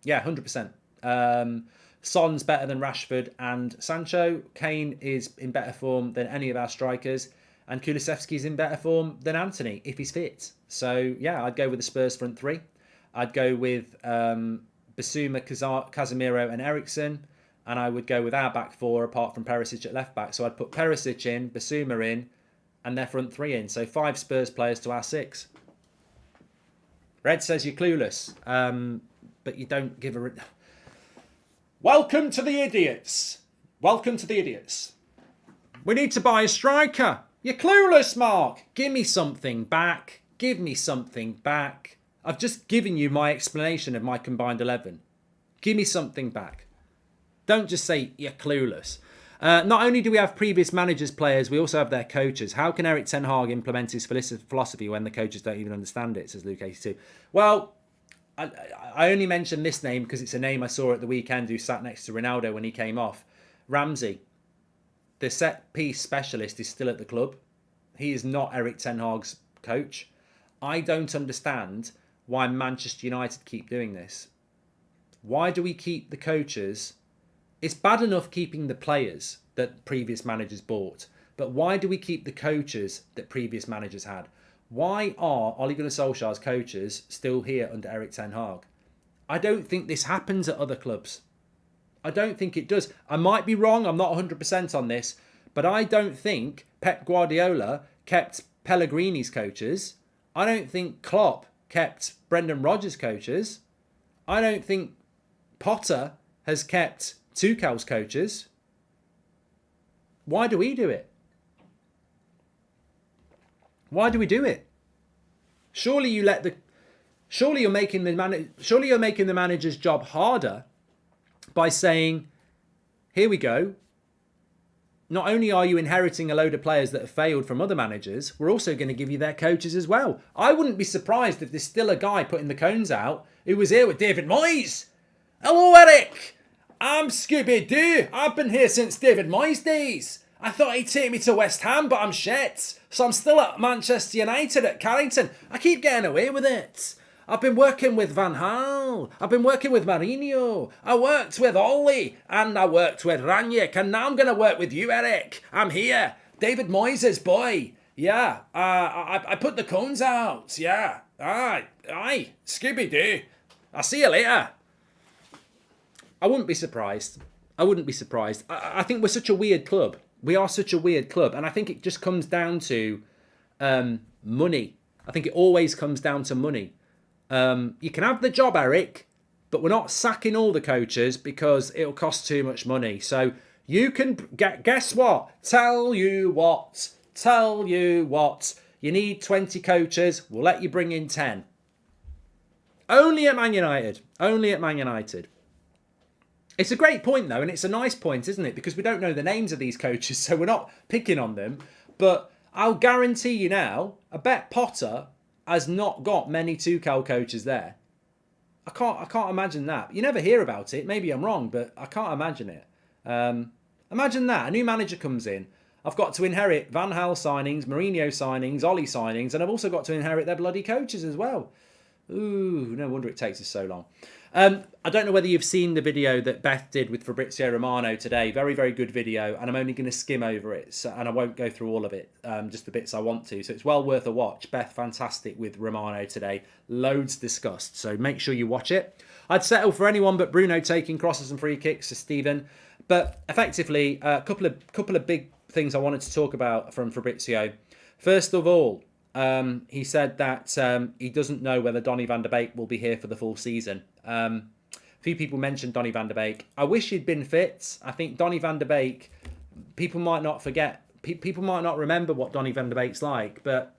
Yeah, 100%. Son's better than Rashford and Sancho. Kane is in better form than any of our strikers. And Kulusevski's in better form than Anthony, if he's fit. So, yeah, I'd go with the Spurs front three. I'd go with Basuma, Casemiro and Eriksen. And I would go with our back four, apart from Perisic at left back. So I'd put Perisic in, Basuma in, and their front three in. So 5 Spurs players to our 6. Red says you're clueless, but you don't give a... Welcome to the idiots. Welcome to the idiots. We need to buy a striker. You're clueless, Mark. Give me something back. Give me something back. I've just given you my explanation of my combined 11. Give me something back. Don't just say you're clueless. Not only do we have previous managers' players, we also have their coaches. How can Erik Ten Hag implement his philosophy when the coaches don't even understand it, says Luke 82. Well, I only mentioned this name because it's a name I saw at the weekend who sat next to Ronaldo when he came off. Ramsey. The set-piece specialist is still at the club. He is not Erik Ten Hag's coach. I don't understand why Manchester United keep doing this. Why do we keep the coaches? It's bad enough keeping the players that previous managers bought, but why do we keep the coaches that previous managers had? Why are Ole Gunnar Solskjaer's coaches still here under Erik Ten Hag? I don't think this happens at other clubs. I don't think it does. I might be wrong. I'm not 100% on this. But I don't think Pep Guardiola kept Pellegrini's coaches. I don't think Klopp kept Brendan Rodgers' coaches. I don't think Potter has kept Tuchel's coaches. Why do we do it? Why do we do it? Surely you let the... Surely you're making the manager's job harder by saying, here we go. Not only are you inheriting a load of players that have failed from other managers, we're also going to give you their coaches as well. I wouldn't be surprised if there's still a guy putting the cones out who was here with David Moyes. Hello, Eric. I'm Scooby-Doo. I've been here since David Moyes' days. I thought he'd take me to West Ham, but I'm shit. So I'm still at Manchester United at Carrington. I keep getting away with it. I've been working with Van Gaal. I've been working with Mourinho. I worked with Ollie. And I worked with Ranić. And now I'm going to work with you, Eric. I'm here. David Moyes' boy. Yeah. I put the cones out. Yeah. Aye. Scooby-Doo. I'll see you later. I wouldn't be surprised. I think we're such a weird club. We are such a weird club. And I think it just comes down to money. I think it always comes down to money. You can have the job, Eric, but we're not sacking all the coaches because it'll cost too much money. So you can guess what? Tell you what. You need 20 coaches. We'll let you bring in 10. Only at Man United. Only at Man United. It's a great point, though, and it's a nice point, isn't it? Because we don't know the names of these coaches, so we're not picking on them. But I'll guarantee you now, I bet Potter has not got many Tuchel coaches there. I can't imagine that. You never hear about it. Maybe I'm wrong, but I can't imagine it. Imagine that. A new manager comes in. I've got to inherit Van Gaal signings, Mourinho signings, Ollie signings, and I've also got to inherit their bloody coaches as well. Ooh, no wonder it takes us so long. I don't know whether you've seen the video that Beth did with Fabrizio Romano today. Very, very good video, and I'm only going to skim over it, and I won't go through all of it, just the bits I want to. So it's well worth a watch. Beth, fantastic with Romano today. Loads discussed, so make sure you watch it. I'd settle for anyone but Bruno taking crosses and free kicks to Stephen. But effectively, a couple of big things I wanted to talk about from Fabrizio. First of all, he said that he doesn't know whether Donny van der Beek will be here for the full season. A few people mentioned Donny van der Beek. I wish he'd been fit. I think Donny van der Beek, people might not forget, people might not remember what Donny van der Beek's like, but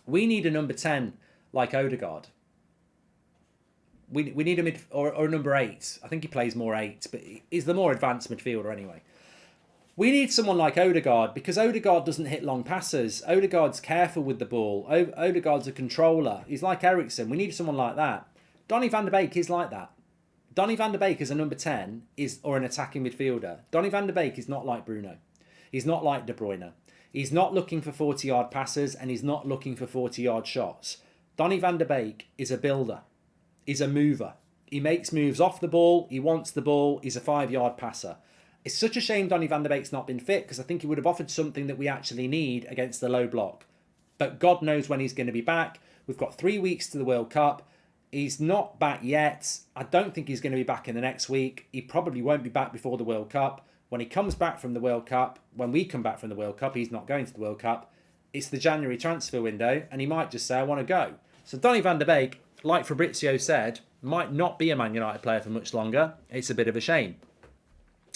we need a number 10 like Odegaard. We need a or a number 8. I think he plays more 8, but he's the more advanced midfielder anyway. We need someone like Odegaard because Odegaard doesn't hit long passes. Odegaard's careful with the ball. Odegaard's a controller. He's like Eriksen. We need someone like that. Donny van der Beek is like that. Donny van der Beek as a number 10 or an attacking midfielder. Donny van der Beek is not like Bruno. He's not like De Bruyne. He's not looking for 40-yard passes and he's not looking for 40-yard shots. Donny van der Beek is a builder. He's a mover. He makes moves off the ball. He wants the ball. He's a 5-yard passer. It's such a shame Donny van der Beek's not been fit because I think he would have offered something that we actually need against the low block. But God knows when he's going to be back. We've got 3 weeks to the World Cup. He's not back yet. I don't think he's going to be back in the next week. He probably won't be back before the World Cup. When he comes back from the World Cup, when we come back from the World Cup, he's not going to the World Cup. It's the January transfer window and he might just say, I want to go. So Donny van der Beek, like Fabrizio said, might not be a Man United player for much longer. It's a bit of a shame.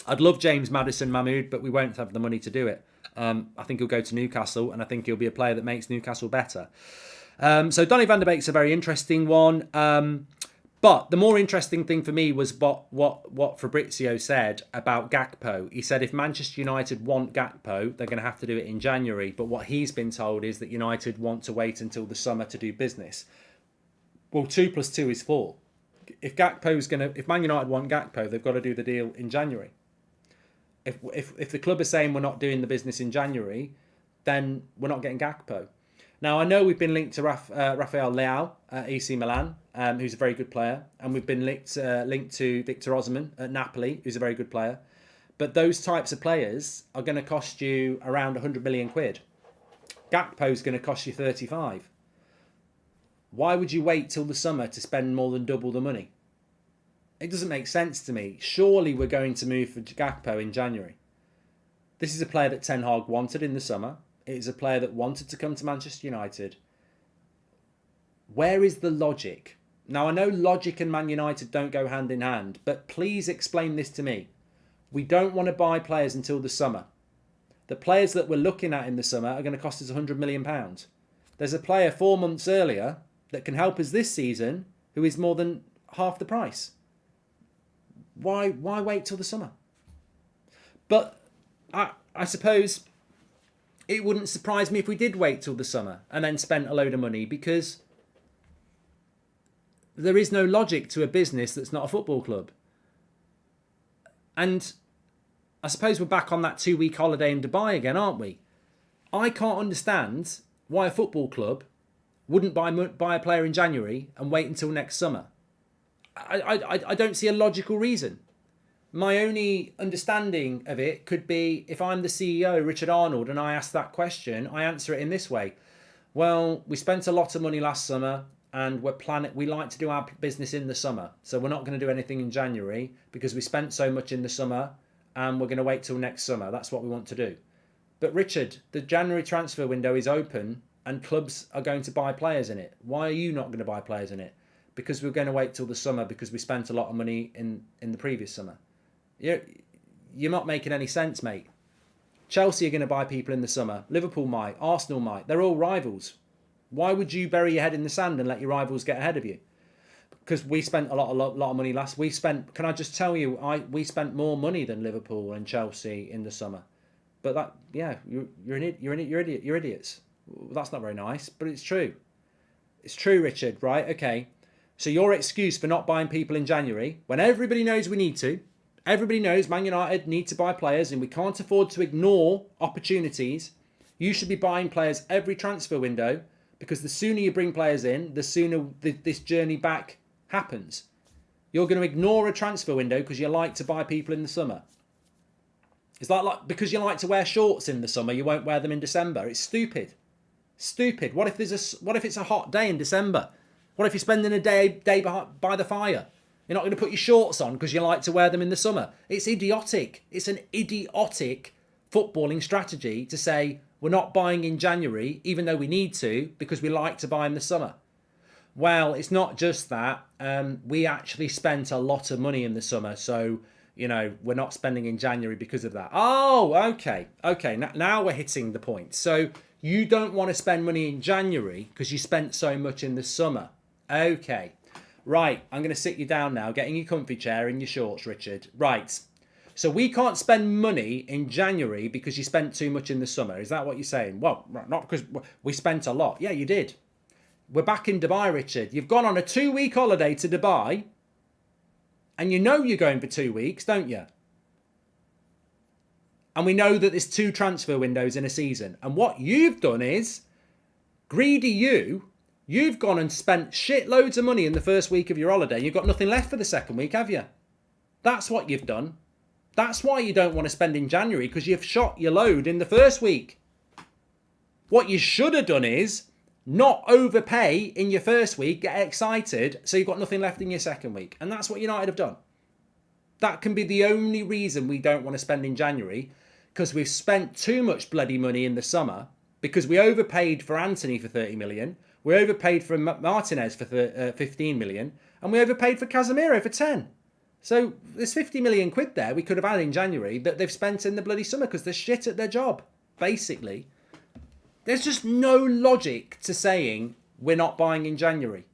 I'd love James Maddison Mahmood, but we won't have the money to do it. I think he'll go to Newcastle, and I think he'll be a player that makes Newcastle better. So Donny van der Beek's a very interesting one. But the more interesting thing for me was what Fabrizio said about Gakpo. He said if Manchester United want Gakpo, they're going to have to do it in January. But what he's been told is that United want to wait until the summer to do business. Well, 2 + 2 is 4. If Man United want Gakpo, they've got to do the deal in January. If the club are saying we're not doing the business in January, then we're not getting Gakpo. Now, I know we've been linked to Rafael Leao at AC Milan, who's a very good player. And we've been linked to Victor Osimhen at Napoli, who's a very good player. But those types of players are going to cost you around 100 million quid. Gakpo's going to cost you 35. Why would you wait till the summer to spend more than double the money? It doesn't make sense to me. Surely we're going to move for Gakpo in January. This is a player that Ten Hag wanted in the summer. It is a player that wanted to come to Manchester United. Where is the logic? Now, I know logic and Man United don't go hand in hand, but please explain this to me. We don't want to buy players until the summer. The players that we're looking at in the summer are going to cost us £100 million. There's a player 4 months earlier that can help us this season who is more than half the price. Why wait till the summer? But I suppose it wouldn't surprise me if we did wait till the summer and then spent a load of money because there is no logic to a business that's not a football club. And I suppose we're back on that 2-week holiday in Dubai again, aren't we? I can't understand why a football club wouldn't buy a player in January and wait until next summer. I don't see a logical reason. My only understanding of it could be if I'm the CEO, Richard Arnold, and I ask that question, I answer it in this way. Well, we spent a lot of money last summer and we like to do our business in the summer. So we're not going to do anything in January because we spent so much in the summer and we're going to wait till next summer. That's what we want to do. But Richard, the January transfer window is open and clubs are going to buy players in it. Why are you not going to buy players in it? Because we're going to wait till the summer because we spent a lot of money in the previous summer. You're not making any sense, mate. Chelsea are going to buy people in the summer. Liverpool might. Arsenal might. They're all rivals. Why would you bury your head in the sand and let your rivals get ahead of you? because we spent a lot of money last. We spent. Can I just tell you? We spent more money than Liverpool and Chelsea in the summer. But that, yeah, you're idiots. That's not very nice, but it's true. It's true, Richard. Right? Okay. So your excuse for not buying people in January, when everybody knows we need to, everybody knows Man United need to buy players, and we can't afford to ignore opportunities. You should be buying players every transfer window, because the sooner you bring players in, the sooner this journey back happens. You're going to ignore a transfer window because you like to buy people in the summer. It's like because you like to wear shorts in the summer, you won't wear them in December. It's stupid. Stupid. What if it's a hot day in December? What if you're spending a day by the fire? You're not going to put your shorts on because you like to wear them in the summer. It's idiotic. It's an idiotic footballing strategy to say we're not buying in January, even though we need to, because we like to buy in the summer. Well, it's not just that. We actually spent a lot of money in the summer, so we're not spending in January because of that. Oh, okay. Now we're hitting the point. So you don't want to spend money in January because you spent so much in the summer. Okay. Right, I'm going to sit you down now, get in your comfy chair in your shorts, Richard. Right. So we can't spend money in January because you spent too much in the summer. Is that what you're saying? Well, not because we spent a lot. Yeah, you did. We're back in Dubai, Richard. You've gone on a 2-week holiday to Dubai. And you know you're going for 2 weeks, don't you? And we know that there's 2 transfer windows in a season. And what you've done is, greedy you've gone and spent shitloads of money in the first week of your holiday. You've got nothing left for the second week, have you? That's what you've done. That's why you don't want to spend in January, because you've shot your load in the first week. What you should have done is not overpay in your first week, get excited, so you've got nothing left in your second week. And that's what United have done. That can be the only reason we don't want to spend in January, because we've spent too much bloody money in the summer, because we overpaid for Anthony for 30 million, we overpaid for Martinez for 15 million, and we overpaid for Casemiro for 10. So there's 50 million quid there we could have had in January that they've spent in the bloody summer because they're shit at their job, basically. There's just no logic to saying we're not buying in January.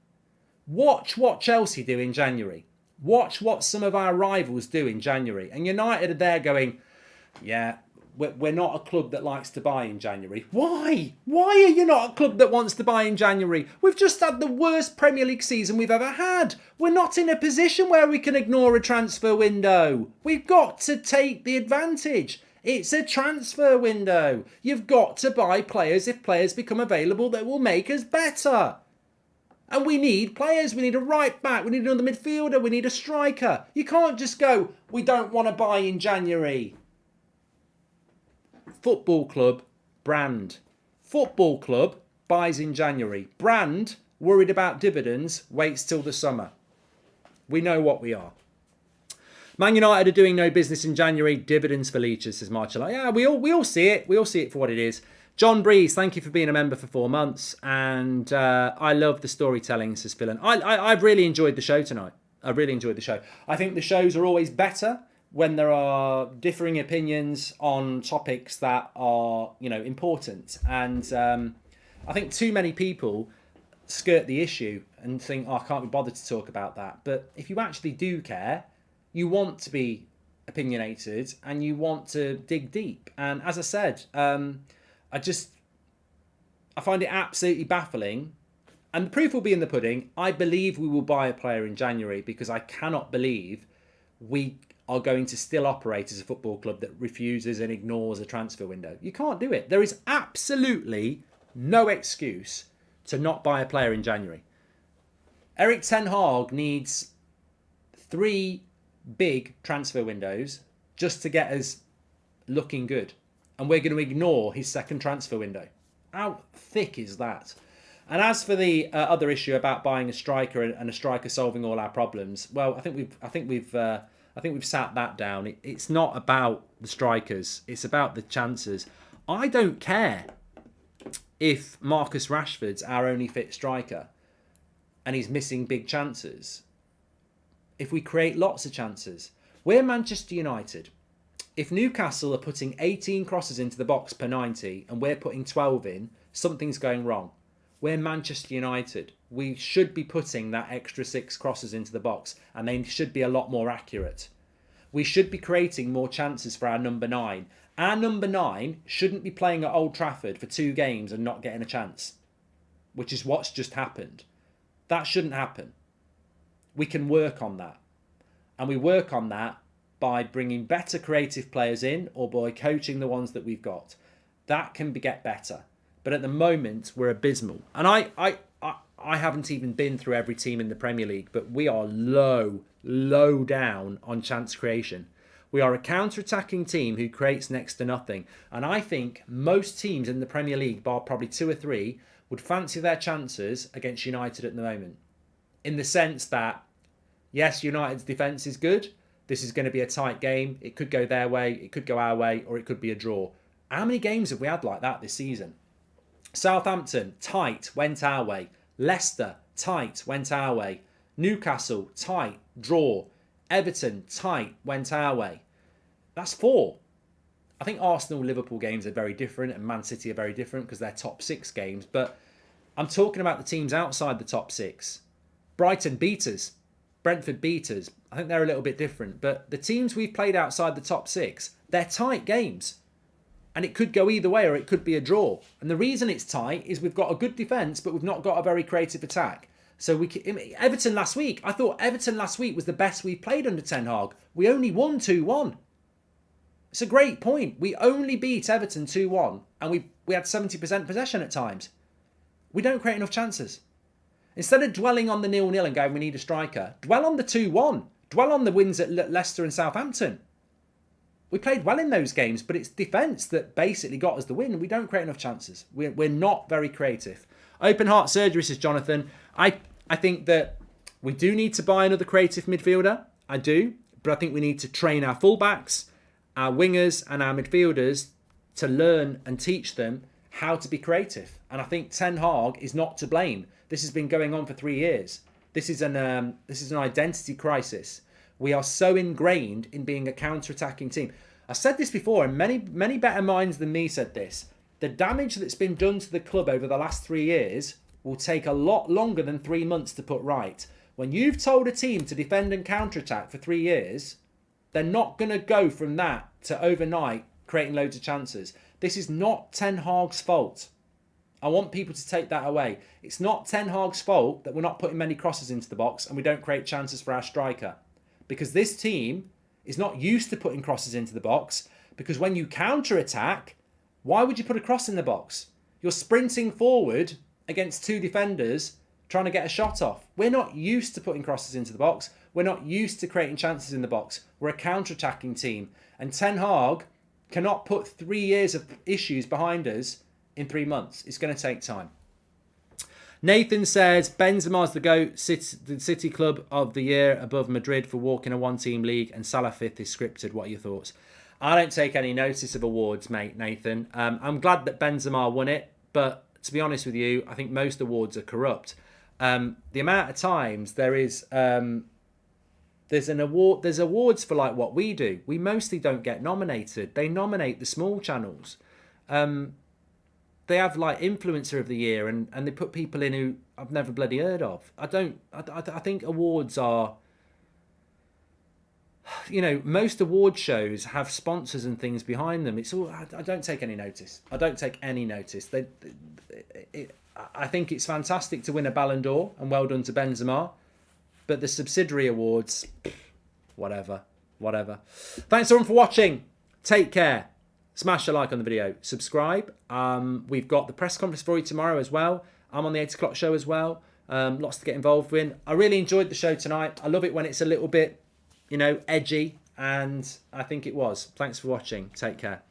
Watch what Chelsea do in January. Watch what some of our rivals do in January. And United are there going, yeah, we're not a club that likes to buy in January. Why? Why are you not a club that wants to buy in January? We've just had the worst Premier League season we've ever had. We're not in a position where we can ignore a transfer window. We've got to take the advantage. It's a transfer window. You've got to buy players if players become available that will make us better. And we need players. We need a right back. We need another midfielder. We need a striker. You can't just go, we don't want to buy in January. Football club, brand. Football club buys in January. Brand, worried about dividends, waits till the summer. We know what we are. Man United are doing no business in January. Dividends for leeches, says Marcelo. Yeah, we all see it. We all see it for what it is. John Breeze, thank you for being a member for 4 months. And I love the storytelling, says Phil. I've really enjoyed the show tonight. I really enjoyed the show. I think the shows are always better when there are differing opinions on topics that are, important. And I think too many people skirt the issue and think, I can't be bothered to talk about that. But if you actually do care, you want to be opinionated and you want to dig deep. And as I said, I find it absolutely baffling. And the proof will be in the pudding. I believe we will buy a player in January because I cannot believe we are going to still operate as a football club that refuses and ignores a transfer window. You can't do it. There is absolutely no excuse to not buy a player in January. Erik ten Hag needs 3 big transfer windows just to get us looking good. And we're going to ignore his second transfer window. How thick is that? And as for the other issue about buying a striker and a striker solving all our problems, well, I think we've sat that down. It's not about the strikers. It's about the chances. I don't care if Marcus Rashford's our only fit striker and he's missing big chances. If we create lots of chances. We're Manchester United. If Newcastle are putting 18 crosses into the box per 90 and we're putting 12 in, something's going wrong. We're Manchester United. We should be putting that extra 6 crosses into the box, and they should be a lot more accurate. We should be creating more chances for our number 9. Our number 9 shouldn't be playing at Old Trafford for 2 games and not getting a chance, which is what's just happened. That shouldn't happen. We can work on that. And we work on that by bringing better creative players in or by coaching the ones that we've got. That can get better. But at the moment, we're abysmal. And I haven't even been through every team in the Premier League, but we are low down on chance creation. We are a counter-attacking team who creates next to nothing. And I think most teams in the Premier League, bar probably 2 or 3, would fancy their chances against United at the moment. In the sense that, yes, United's defence is good. This is going to be a tight game. It could go their way, it could go our way, or it could be a draw. How many games have we had like that this season? Southampton, tight, went our way. Leicester, tight, went our way. Newcastle, tight, draw. Everton, tight, went our way. That's 4. I think Arsenal-Liverpool games are very different and Man City are very different because they're top 6 games. But I'm talking about the teams outside the top 6. Brighton beat us. Brentford beat us. I think they're a little bit different. But the teams we've played outside the top 6, they're tight games. And it could go either way or it could be a draw. And the reason it's tight is we've got a good defence, but we've not got a very creative attack. So Everton last week, I thought Everton last week was the best we've played under Ten Hag. We only won 2-1. It's a great point. We only beat Everton 2-1 and we had 70% possession at times. We don't create enough chances. Instead of dwelling on the 0-0 and going, we need a striker, dwell on the 2-1. Dwell on the wins at Leicester and Southampton. We played well in those games, but it's defence that basically got us the win. We don't create enough chances. We're not very creative. Open heart surgery, says Jonathan. I think that we do need to buy another creative midfielder. I do. But I think we need to train our fullbacks, our wingers and our midfielders to learn and teach them how to be creative. And I think Ten Hag is not to blame. This has been going on for 3 years. This is an identity crisis. We are so ingrained in being a counter-attacking team. I said this before, and many better minds than me said this. The damage that's been done to the club over the last 3 years will take a lot longer than 3 months to put right. When you've told a team to defend and counter-attack for 3 years, they're not going to go from that to overnight creating loads of chances. This is not Ten Hag's fault. I want people to take that away. It's not Ten Hag's fault that we're not putting many crosses into the box and we don't create chances for our striker. Because this team is not used to putting crosses into the box. Because when you counter-attack, why would you put a cross in the box? You're sprinting forward against 2 defenders trying to get a shot off. We're not used to putting crosses into the box. We're not used to creating chances in the box. We're a counter-attacking team. And Ten Hag cannot put 3 years of issues behind us in 3 months. It's going to take time. Nathan says, Benzema's the GOAT, the City Club of the Year above Madrid for walking a 1-team league, and Salah 5th is scripted. What are your thoughts? I don't take any notice of awards, mate, Nathan. I'm glad that Benzema won it, but to be honest with you, I think most awards are corrupt. The amount of times there's awards for like what we do. We mostly don't get nominated. They nominate the small channels. They have like influencer of the year and they put people in who I've never bloody heard of. I think awards are, most award shows have sponsors and things behind them. It's all, I don't take any notice. I don't take any notice. I think it's fantastic to win a Ballon d'Or and well done to Benzema, but the subsidiary awards, whatever. Thanks everyone for watching. Take care. Smash a like on the video. Subscribe. We've got the press conference for you tomorrow as well. I'm on the 8 o'clock show as well. Lots to get involved in. I really enjoyed the show tonight. I love it when it's a little bit, edgy. And I think it was. Thanks for watching. Take care.